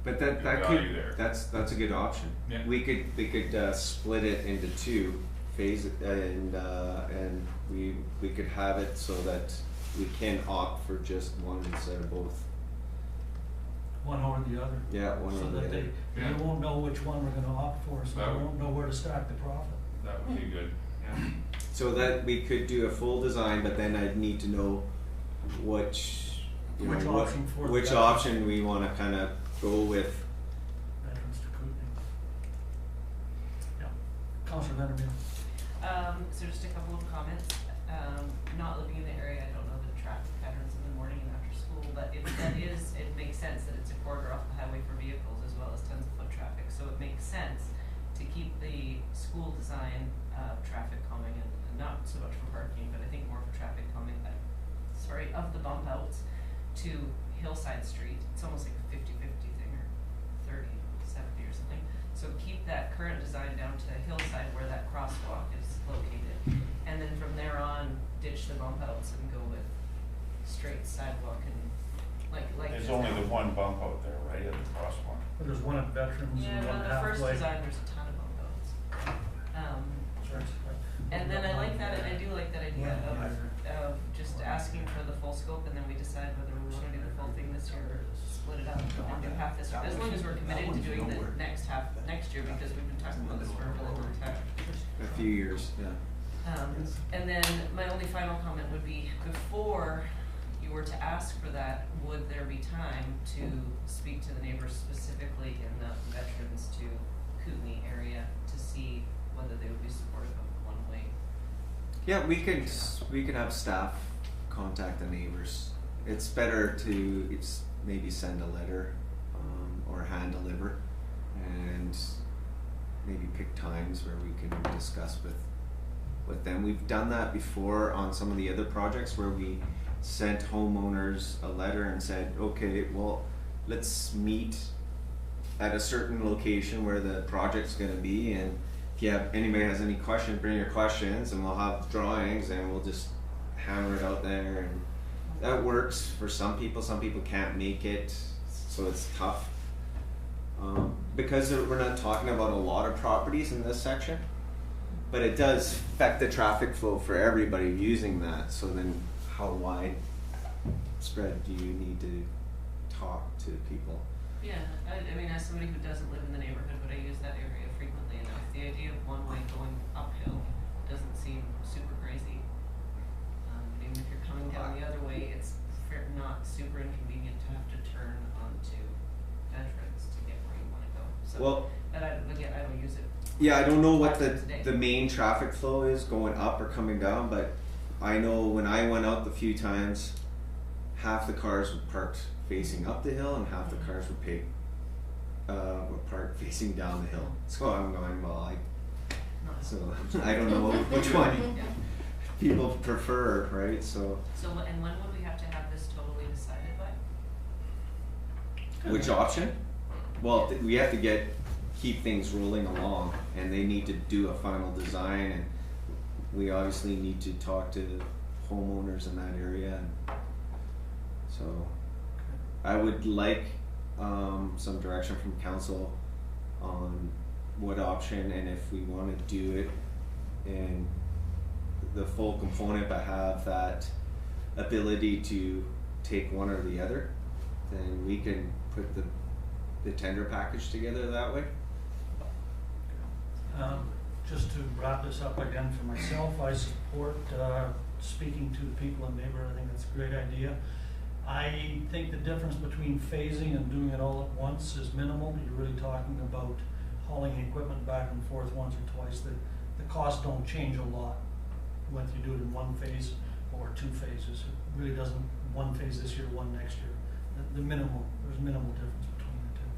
But Good that value could, there. that's a good option. Yeah. We could split it into two phases, and we could have it so that we can opt for just one instead of both. One or the other. Yeah, one So or the that other. Yeah. they won't know which one we're gonna opt for, so That they would- won't know where to stack the profit. That would be good, yeah. So that we could do a full design, but then I'd need to know which, you know, Which what- option for the which veterans. option we wanna kinda go with. Veterans to Kootenai. Yeah. Councillor Vandermeer. So just a couple of comments. Not living in the area, I don't know the traffic patterns in the morning and after school, but if that is, it makes sense that it's a corridor off the highway for vehicles as well as tons of foot traffic. So it makes sense to keep the school design traffic calming, and not so much for parking, but I think more for traffic calming, of the bump outs to Hillside Street. It's almost like a 50-50 thing, or 30-70 or something. So keep that current design down to Hillside where that crosswalk is located. And then from there on, ditch the bump outs and go with straight sidewalk and like. There's only the one bump out there, right, at the crosswalk. But there's one at Veterans Yeah, and but one on the first halfway. design, there's a ton of bump outs. Sorry. And then I like that, and I do like that idea of just asking for the full scope, and then we decide whether we wanna do the full thing this year or split it up and do half this year. As long as we're committed to doing the next half next year, because we've been talking about this for a really long time. A few years, yeah. And then my only final comment would be, before you were to ask for that, would there be time to speak to the neighbors specifically in the Veterans to Kootenai area to see whether they would be supportive of one way? Yeah, we could have staff contact the neighbors. It's better to maybe send a letter, or hand deliver, and maybe pick times where we can discuss with them. We've done that before on some of the other projects where we sent homeowners a letter and said, okay, well, let's meet at a certain location where the project's gonna be, and if anybody has any questions, bring your questions, and we'll have drawings, and we'll just hammer it out there. And that works for some people can't make it, so it's tough. Because we're not talking about a lot of properties in this section, but it does affect the traffic flow for everybody using that. So then how wide spread do you need to talk to people? Yeah, I mean, as somebody who doesn't live in the neighborhood, but I use that area frequently enough, the idea of one way going uphill doesn't seem super crazy. Even if you're coming down the other way, it's not super inconvenient to have to turn onto Veterans to get where you wanna go. So, Well, but I don't use it. yeah, I don't know what Five times a day. the main traffic flow is going up or coming down, but I know when I went out the few times, half the cars were parked facing up the hill and half the cars were parked facing down the hill. So I'm going, well, I don't know which one Yeah. people prefer, right? So And when would we have to have this totally decided by? which option? Well, we have to keep things rolling along, and they need to do a final design, and we obviously need to talk to homeowners in that area, and so I would like some direction from council on what option, and if we want to do it in the full component but have that ability to take one or the other, then we can put the tender package together that way. Just to wrap this up again for myself, I support speaking to the people in neighborhood. I think that's a great idea. I think the difference between phasing and doing it all at once is minimal. You're really talking about hauling equipment back and forth once or twice. The costs don't change a lot whether you do it in one phase or two phases. It really doesn't, one phase this year, one next year. There's minimal difference between the two.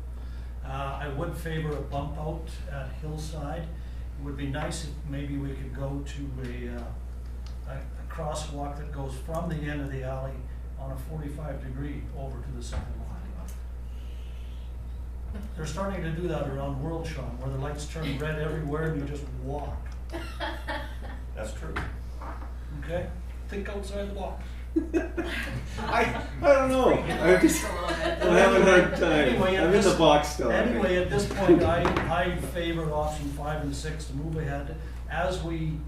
I would favor a bump out at Hillside. It would be nice if maybe we could go to a crosswalk that goes from the end of the alley on a 45-degree over to the center line. They're starting to do that around World Sean, where the lights turn red everywhere and you just walk. That's true. Okay? Think outside the box. I don't know. I'm having a hard time. Anyway, I'm in the box still. I think. Anyway, at this point, I favor option 5 and 6 to move ahead. As we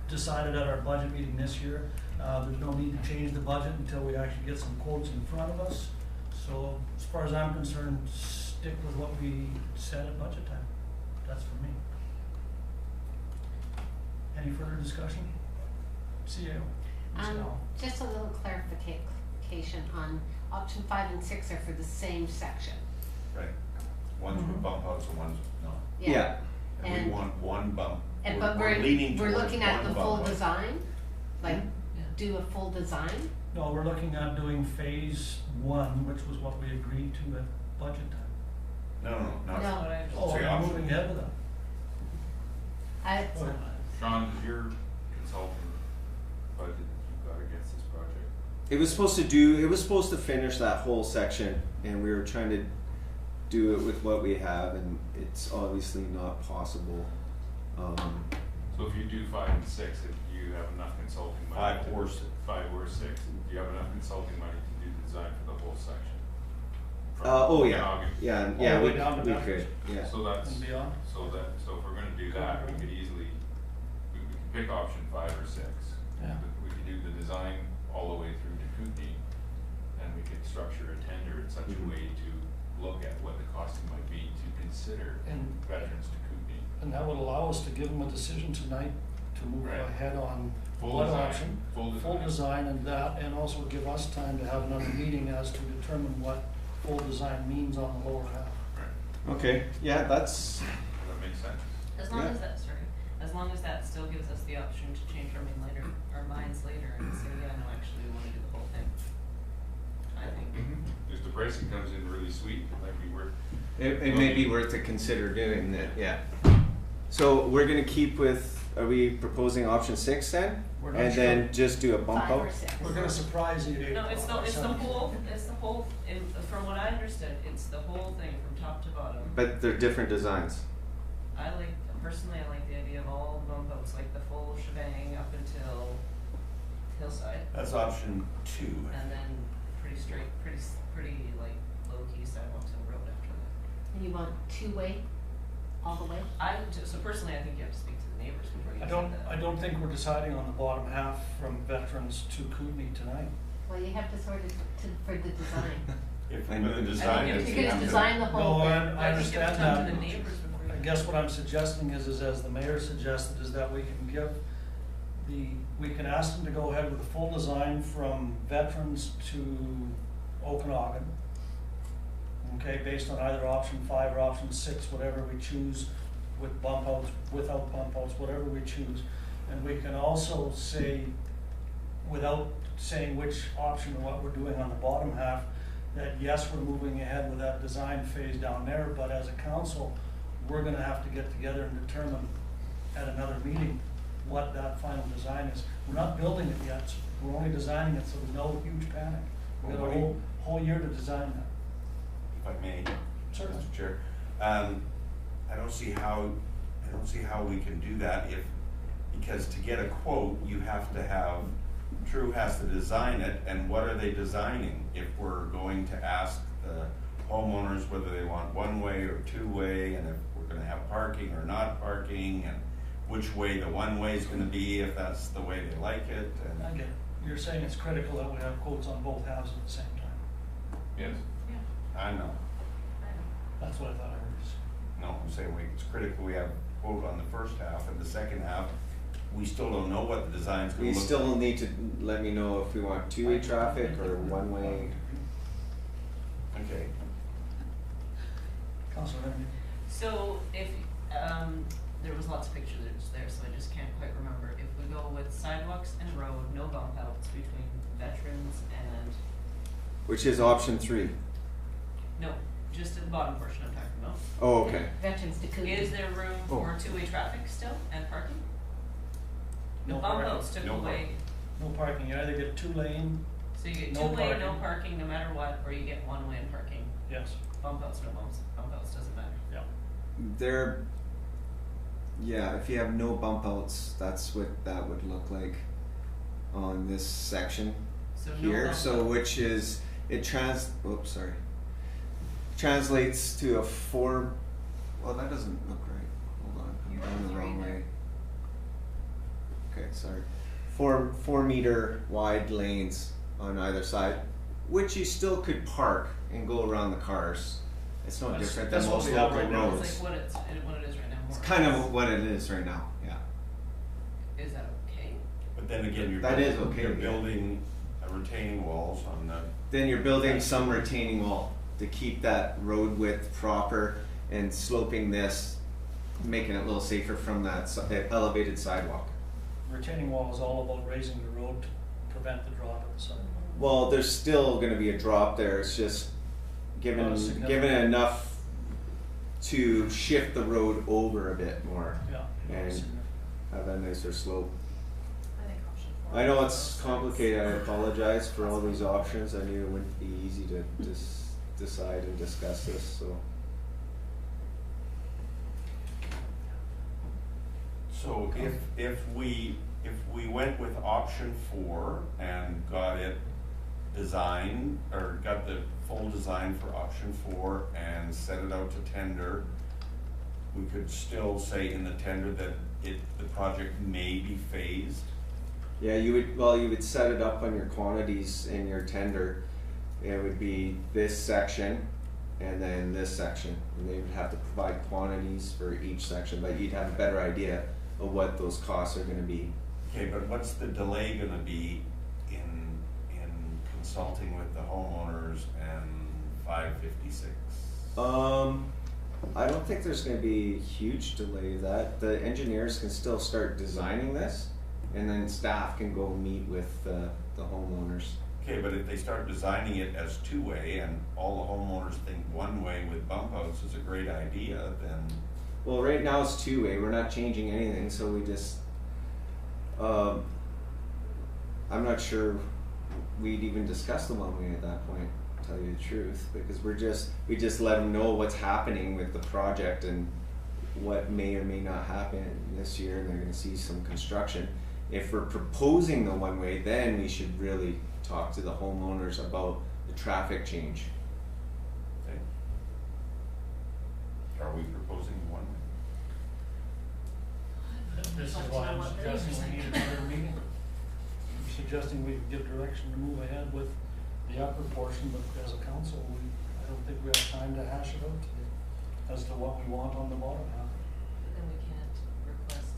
decided at our budget meeting this year, there's no need to change the budget until we actually get some quotes in front of us. So as far as I'm concerned, stick with what we said at budget time. That's for me. Any further discussion? CEO. Just a little clarification on option 5 and 6 are for the same section. Right. One's with bump outs and one's not. Yeah. And we And- want one bump. And We're- but we're leaning we're towards looking at one the full bump out. design, like Yeah. do a full design. No, we're looking at doing phase 1, which was what we agreed to at budget time. No, No. That's what I Oh, Say I'm option. moving ahead with that. It's Oh, Sean, does your consultant budget that you got against this project? It was supposed to finish that whole section, and we were trying to do it with what we have, and it's obviously not possible. So if you do 5 and 6, if you have enough consulting money. 5 or 6. 5 or 6, do you have enough consulting money to do the design for the whole section? From Oh yeah, Okanagan? yeah, All yeah. the We way down to we Memphis. could, yeah. So that's, And beyond? so if we're gonna do that, we could easily, we could pick option 5 or 6. Yeah. We could do the design all the way through to Kootenai, and we could structure a tender in such a Mhm. way to look at what the costing might be to consider And- veterans to Kootenai. And that would allow us to give them a decision tonight to move Right. ahead on Full what design, option, full full design. design and that, and also give us time to have another meeting as to determine what full design means on the lower half. Right, Okay, yeah, that's, does that make sense? As long Yeah. as that, sorry, as long as that still gives us the option to change our minds later and say, yeah, no, actually, we wanna do the whole thing. I think. If the pricing comes in really sweet, it might be worth. it may be worth to consider doing that, yeah. So we're gonna keep with, are we proposing option 6 then? We're not And sure. then just do a bump 5 or out? 6. We're gonna surprise you. No, it's the whole, from what I understood, it's the whole thing from top to bottom. But they're different designs. Personally, I like the idea of all the bump outs, like the full shebang up until Hillside. That's option 2. And then pretty straight, pretty like low-key sidewalks and road after that. And you want 2-way, all the way? So personally, I think you have to speak to the neighbors before you say that. I don't think we're deciding on the bottom half from veterans to Kootenai tonight. Well, you have to sort it for the design. If I we're know. gonna design I it, think If we you're have gonna to- design the whole No, thing. I I think you have understand to talk that. to the neighbors before you. I guess what I'm suggesting is as the mayor suggested, is that we can ask them to go ahead with the full design from veterans to Okanagan. Okay, based on either option 5 or option 6, whatever we choose, with bump outs, without bump outs, whatever we choose. And we can also say, without saying which option or what we're doing on the bottom half, that yes, we're moving ahead with that design phase down there, but as a council, we're gonna have to get together and determine at another meeting what that final design is. We're not building it yet, so we're only designing it, so there's no huge panic. We got a whole year to design that. If I may, Certainly. Mr. Chair, I don't see how we can do that because to get a quote, you have to have, True has to design it, and what are they designing? If we're going to ask the homeowners whether they want 1-way or 2-way, and if we're gonna have parking or not parking, and which way the 1-way is gonna be, if that's the way they like it, and. I get it. You're saying it's critical that we have quotes on both halves at the same time. Yes. Yeah, I know. I know. That's what I thought I heard. No, I'm saying it's critical we have a quote on the first half, and the second half, we still don't know what the design's gonna We look still like. need to let me know if we want 2-way traffic or 1-way. Okay. Councillor Henry. So if, there was lots of pictures there, so I just can't quite remember. If we go with sidewalks and road, no bump outs between veterans and, Which is option 3. no, just at the bottom portion I'm talking about. Oh, okay. Veterans to Coogee. Is there room for two-way traffic still and parking? The No bump parking. outs took No away, No parking, you either get 2-lane, so you get No two-way, no parking. parking no matter what, or you get one-way and parking. yes, Bump outs, no bumps, bump outs doesn't matter. yeah. Yeah, if you have no bump outs, that's what that would look like on this section So no here. bump So out. which is, translates to a 4, well, that doesn't look right. Hold on, I'm going the wrong way. Okay, sorry. 4 meter wide lanes on either side, which you still could park and go around the cars. It's no That's- different that's than what most we have local right now. roads. It's like what it is right now, more. It's kind of what it is right now, yeah. Is that okay? But then again, you're. That is okay, You're yeah. building retaining walls on the. Then you're building some retaining wall to keep that road width proper and sloping this, making it a little safer from that elevated sidewalk. Retaining wall is all about raising the road to prevent the drop at the side. Well, there's still gonna be a drop there, it's just Not given as significant. given it enough to shift the road over a bit more Yeah. and have a nicer slope. I think option 4. I know it's complicated, I apologize for all these options, I knew it wouldn't be easy to decide and discuss this, so. So if we went with option 4 and got it designed, or got the full design for option 4 and set it out to tender, we could still say in the tender that the project may be phased. Yeah, you would set it up on your quantities in your tender. It would be this section and then this section. And they would have to provide quantities for each section, but you'd have a better idea of what those costs are gonna be. Okay, but what's the delay gonna be in consulting with the homeowners and 556? I don't think there's gonna be a huge delay of that. The engineers can still start designing this and then staff can go meet with the homeowners. Okay, but if they start designing it as two-way and all the homeowners think one-way with bump outs is a great idea, then, Well, right now it's 2-way, we're not changing anything, so we just, I'm not sure we'd even discuss the one-way at that point, to tell you the truth, because we just let them know what's happening with the project and what may or may not happen this year, and they're gonna see some construction. If we're proposing the one-way, then we should really talk to the homeowners about the traffic change. okay. Are we proposing one-way? This is why I'm suggesting we need another meeting. I'm suggesting we give direction to move ahead with the upper portion, but as a council, I don't think we have time to hash it out today as to what we want on the bottom half. But then we can't request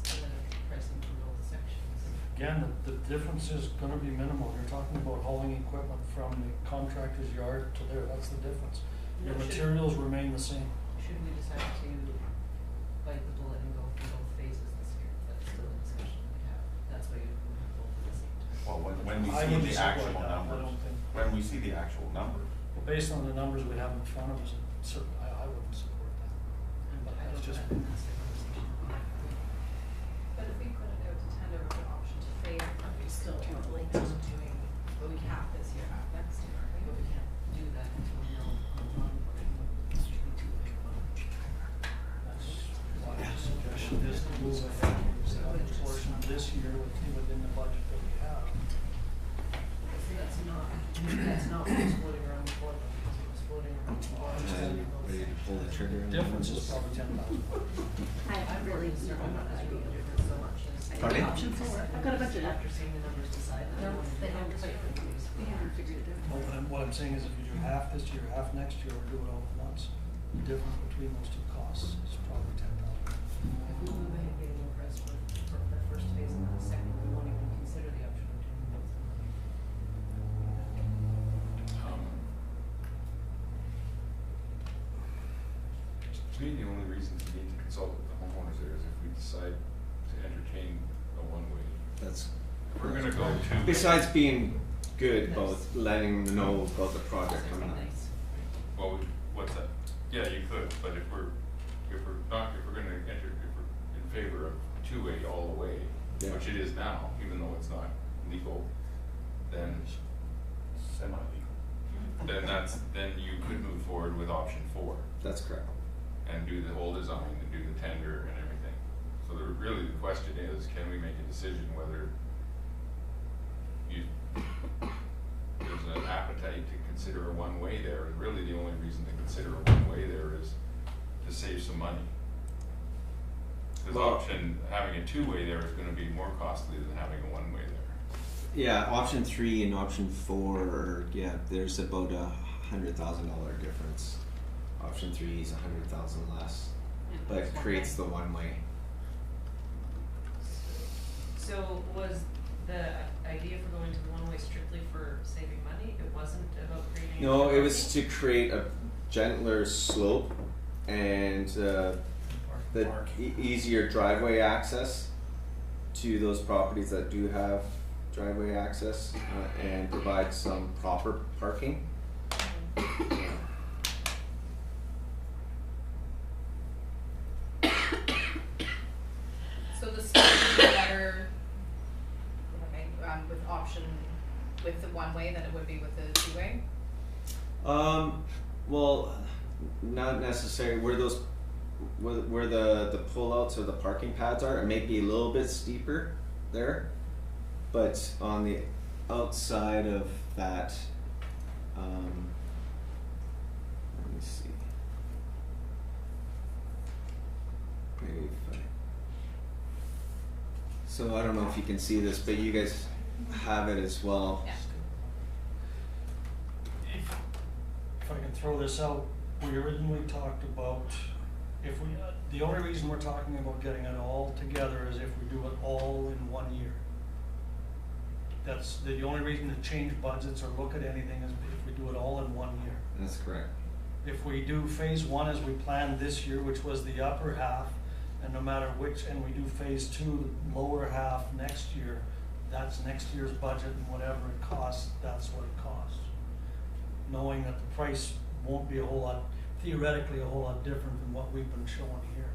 pricing for both sections. Again, the difference is gonna be minimal. You're talking about hauling equipment from the contractor's yard to there, that's the difference. Your No, should- materials remain the same. Should we decide to bite the bullet and go through both phases this year? That's still a discussion we have. That's why you have both at the same time. Well, when we I see wouldn't the support actual that. I numbers, don't think- when we see the actual numbers. Well, based on the numbers we have in front of us, I wouldn't support that. But I that's don't just. know, that's the conversation. But if we put it out to tender with an option to phase, are we still doing, but we cap this year, half next year, aren't we? But we can't do that until we know on the bottom portion what it should be two-way. That's why the suggestion is to move ahead with the other portion this year within the budget that we have. So that's not what was floating around before, because it was floating around before. Ready to pull the trigger? on Difference is this? probably 10,000. I'm really concerned about that, the difference so much as. Pardon? Option 4, I've got a budget. After seeing the numbers decide. No, they haven't quite confused. We haven't figured it out. Well, what I'm saying is if you do half this year, half next year, or do it all at once, the difference between those two costs is probably 10,000. If we move ahead getting impressed with the first phase and then the second, we won't even consider the option of doing both. To me, the only reason we need to consult with the homeowners there is if we decide to entertain a one-way. That's. We're gonna go two. Besides being good about letting them know about the project That'd coming be up. nice. Well, what's that? Yeah, you could, but if we're gonna enter, if we're in favor of two-way all the way, Yeah. which it is now, even though it's not legal, then Semi-legal. then you could move forward with option 4 That's correct. and do the whole design and do the tender and everything. So really the question is, can we make a decision whether there's an appetite to consider a one-way there, and really the only reason to consider a one-way there is to save some money. Because Well, having a two-way there is gonna be more costly than having a one-way there. Yeah, option 3 and option 4, yeah, there's about $100,000 difference. Option 3 is 100,000 less, but it creates the one-way. So was the idea for going to the one-way strictly for saving money? It wasn't about creating? No, it was to create a gentler slope and the easier driveway access to those properties that do have driveway access and provide some proper parking. So the slope would be better, with option, with the one-way than it would be with the two-way? Well, not necessarily where the pullouts or the parking pads are. It may be a little bit steeper there, but on the outside of that, let me see. Maybe if so I don't know if you can see this, but you guys have it as well. Yeah. If I can throw this out, we originally talked about the only reason we're talking about getting it all together is if we do it all in 1 year. That's the only reason to change budgets or look at anything is if we do it all in 1 year. That's correct. If we do phase 1 as we planned this year, which was the upper half, and no matter which, and we do phase 2, the lower half next year, that's next year's budget, and whatever it costs, that's what it costs. Knowing that the price won't be a whole lot, theoretically a whole lot different than what we've been showing here.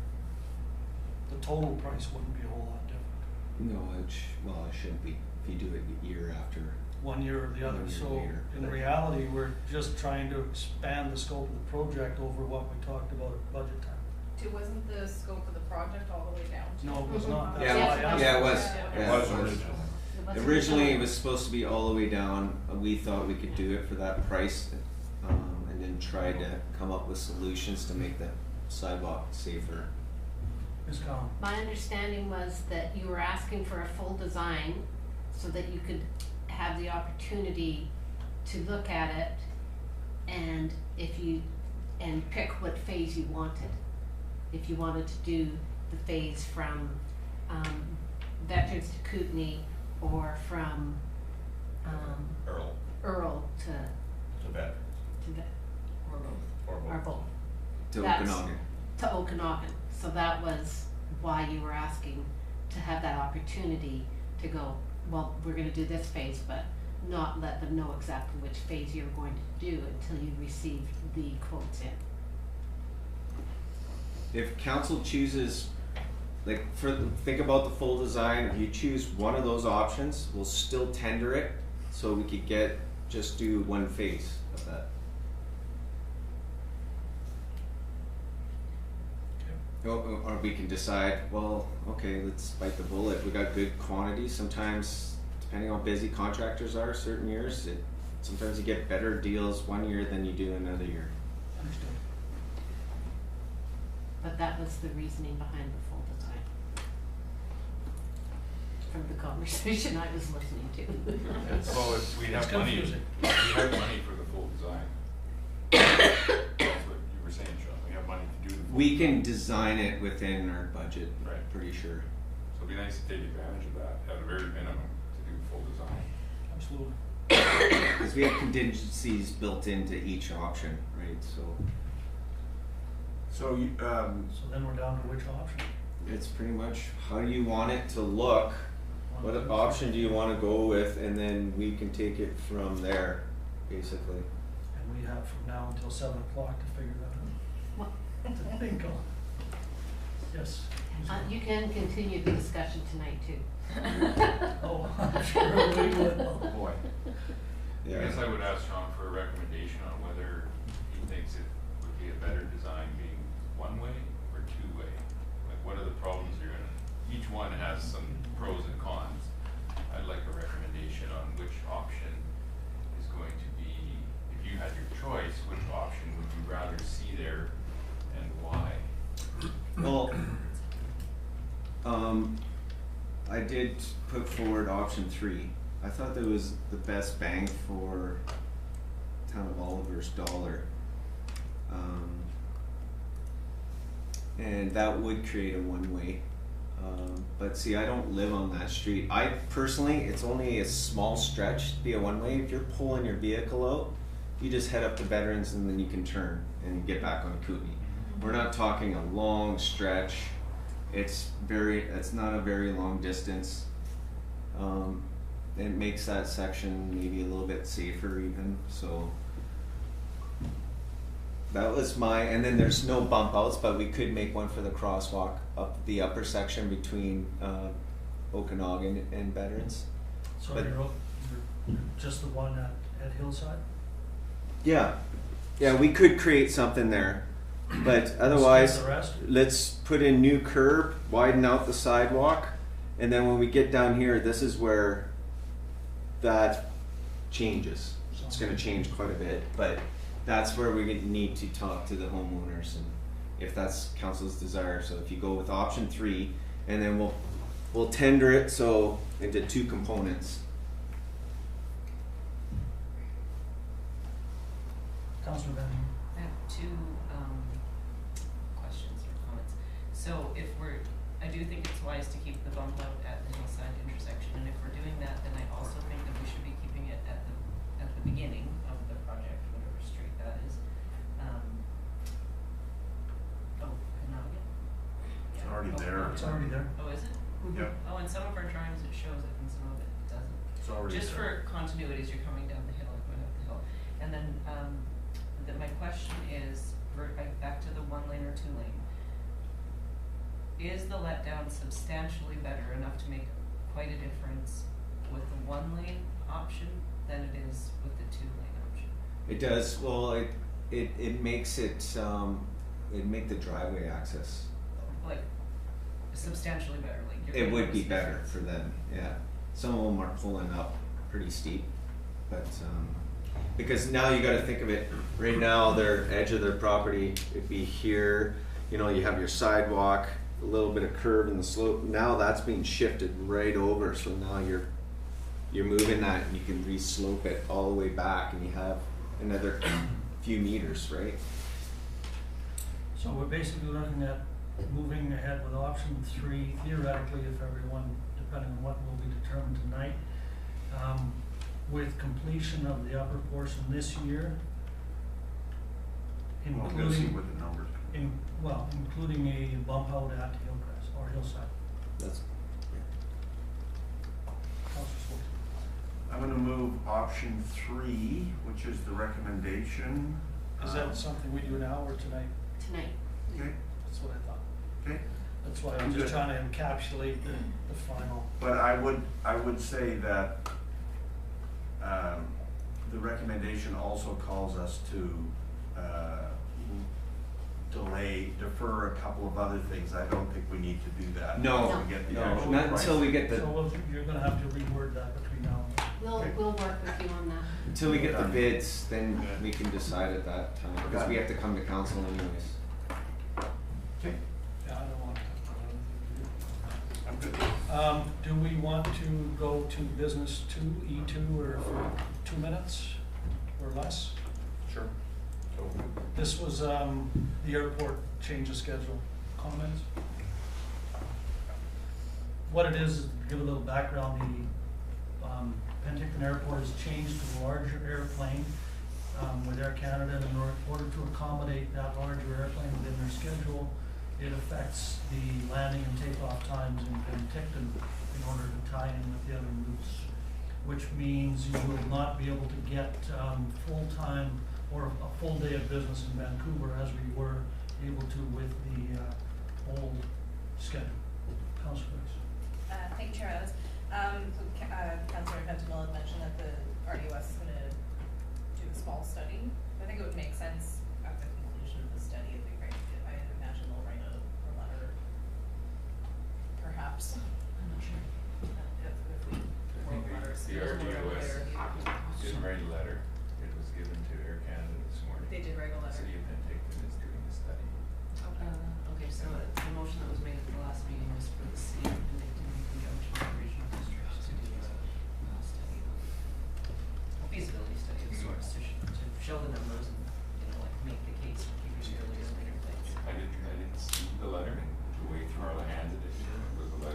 The total price wouldn't be a whole lot different. No, it shouldn't be if you do it year after. 1 year or the other, 1 year so later. in reality, we're just trying to expand the scope of the project over what we talked about at budget time. Wasn't the scope of the project all the way down to? No, it was not. That's Yeah, why I asked. yeah, it was. Yeah. Yeah, It was it was. originally. Originally, it was supposed to be all the way down. We thought we could do it for that price, and then tried to come up with solutions to make the sidewalk safer. Ms. Collins. My understanding was that you were asking for a full design so that you could have the opportunity to look at it and pick what phase you wanted. If you wanted to do the phase from Veterans to Kootenai or from Earle To veterans. Or or both. both. To That's- Okanagan. To Okanagan. So that was why you were asking to have that opportunity to go, well, we're gonna do this phase, but not let them know exactly which phase you're going to do until you receive the quotes in. If council chooses, think about the full design. If you choose one of those options, we'll still tender it, so we could just do one phase of that. Or we can decide, well, okay, let's bite the bullet. We got good quantities. Sometimes, depending on how busy contractors are, certain years, sometimes you get better deals 1 year than you do another year. Understood. But that was the reasoning behind the full design. From the conversation I was listening to. Well, we It's have money, confusing. we have money for the full design. That's what you were saying, Sean, we have money to do the full. We can design it within our budget, Right. pretty sure. So it'd be nice to take advantage of that, at a very minimum, to do the full design. Absolutely. Because we have contingencies built into each option, right? So you, So then we're down to which option? It's pretty much how do you want it to look? What option do you want to go with? And then we can take it from there, basically. And we have from now until 7 o'clock to figure that out. to think on. Yes. You can continue the discussion tonight too. Oh, I'm sure we would. Oh boy. I Yeah. guess I would ask Sean for a recommendation on whether he thinks it would be a better design being one-way or two-way. Like, what are the problems you're gonna, each one has some pros and cons. I'd like a recommendation on which option is going to be, if you had your choice, which option would you rather see there and why? Well, I did put forward option 3. I thought that was the best bang for town of Oliver's dollar. And that would create a one-way. But see, I don't live on that street. I personally, it's only a small stretch to be a one-way. If you're pulling your vehicle out, you just head up to Veterans and then you can turn and get back on Kootenai. We're not talking a long stretch. It's not a very long distance. It makes that section maybe a little bit safer even, so. That was and then there's no bump outs, but we could make one for the crosswalk up the upper section between Okanagan and Veterans. So But- you're just the one at Hillside? Yeah, we could create something there, but otherwise, Skip the rest? let's put in new curb, widen out the sidewalk, and then when we get down here, this is where that changes. It's gonna change quite a bit, but that's where we need to talk to the homeowners and if that's council's desire. So if you go with option 3, and then we'll tender it so into 2 components. Councillor Van Humen. I have two questions or comments. So I do think it's wise to keep the bump out at the hillside intersection, and if we're doing that, then I also think that we should be keeping it at the beginning of the project, whatever street that is. Okanagan? It's already there. Okanagan. It's already there. Oh, is it? Yep, Oh, in some of our drawings it shows it, and some of it doesn't. it's already Just there. for continuity, as you're coming down the hill, going up the hill. And then, my question is, back to the 1-lane or 2-lane. Is the letdown substantially better enough to make quite a difference with the 1-lane option than it is with the 2-lane option? It does, well, it makes it make the driveway access. Like, substantially better, like you're It gonna would be notice better difference. for them, yeah. Some of them are pulling up pretty steep, but, because now you gotta think of it, right now, their edge of their property, it'd be here, you know, you have your sidewalk, a little bit of curve in the slope, now that's being shifted right over, so now you're moving that and you can re-slope it all the way back and you have another few meters, right? So we're basically looking at moving ahead with option 3 theoretically, if everyone, depending on what will be determined tonight, with completion of the upper portion this year, Well, we're gonna see including, what the numbers. including a bump out at Hillcrest or Hillside. That's, Councillor Schwartz. I'm gonna move option 3, which is the recommendation. Is that something we do now or tonight? Tonight. Okay, That's what I thought. okay. That's why I'm I'm just good. trying to encapsulate the final. But I would say that the recommendation also calls us to defer a couple of other things. I don't think we need to do that. No, until we get the no, actual not until we get the, So you're gonna have to reword that between now and then. Okay. We'll work with you on that. until we get the Done. bids, then Yeah. we can decide at that time, because Got we it. have to come to council anyways. Okay, Yeah, I don't want to talk about I'm good. anything. Do we want to go to business 2, E2, or for 2 minutes or less? Sure. This was, the airport change of schedule. Comments? What it is, to give a little background, the, Penticton Airport has changed to a larger airplane, with Air Canada, and in order to accommodate that larger airplane within their schedule, it affects the landing and takeoff times in Penticton in order to tie in with the other routes, which means you will not be able to get, full-time or a full day of business in Vancouver as we were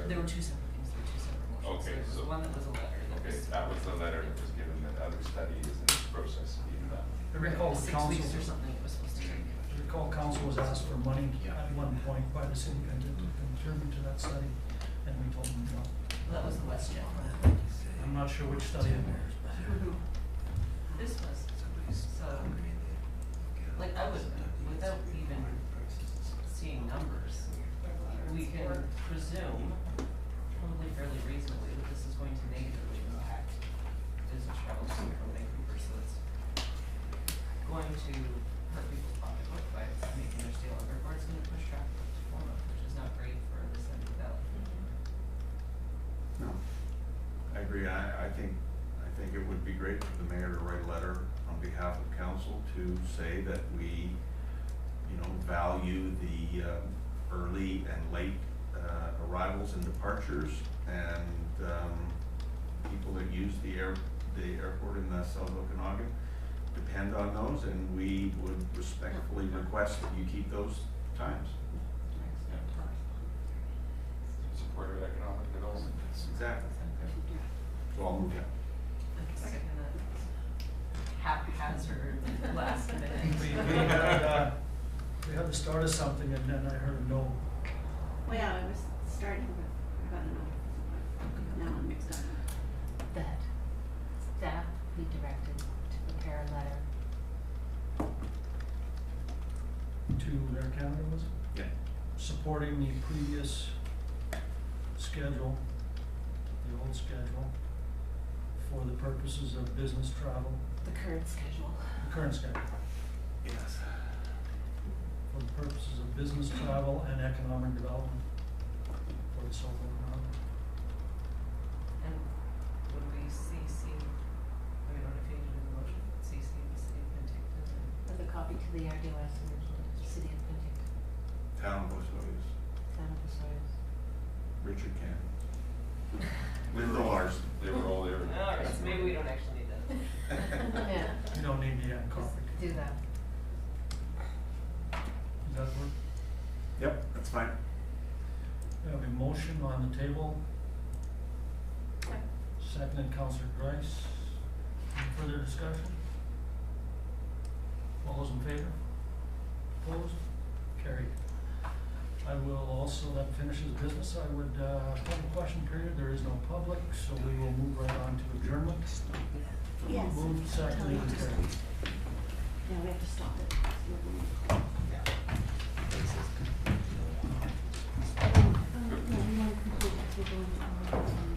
there were two separate things, there were two separate motions. Okay, There was so- one that was a letter that Okay, was. that was the letter that was given, that other study is in the process of being done. I recall the 6 council, weeks or something it was supposed to take. I recall council was asked for money at one point by the city and to contribute to that study, and we told them no. That was the West Jet. I'm not sure which study it was. This was, so, like, I would, without even seeing numbers, we can presume, probably fairly reasonably, that this is going to negatively impact business travel to and from Vancouver, so it's going to hurt people's pocketbook by making their stay longer, or it's gonna push traffic to Plymouth, which is not great for this end of the valley. No, I agree. I think it would be great for the mayor to write a letter on behalf of council to say that we, value the early and late arrivals and departures, and people that use the airport in the South Okanagan depend on those, and we would respectfully request that you keep those times. Support of economic development. Exactly. So I'll move that. Second that haphazard last minute. We had the start of something and then I heard a no. Well, I was starting, but I don't know. Now I'm mixed up. That staff be directed to prepare a letter. To Air Canada, was it? Yeah. Supporting the previous schedule, the old schedule, for the purposes of business travel, The current schedule. the current schedule, Yes. for the purposes of business travel and economic development for the South Okanagan. And would we CC, we don't have to do the motion, CC the city of Penticton and With a copy to the RDOS and the city of Penticton, Town of Osoyoos, San Jose. Richard Cannon, Linda Larson. They were all there. Alright, so maybe we don't actually need that. Yeah, You don't need the copy. do that. Does that work? Yep, that's fine. We have a motion on the table. Seconded Councillor Grice. Any further discussion? All those in favor? Opposed? Carried. I will also, that finishes business. I would, public question period, there is no public, so we will move right on to adjournment. Yes. Moved, seconded, and carried. Yeah, we have to stop it. No, we want to complete this. We're going to.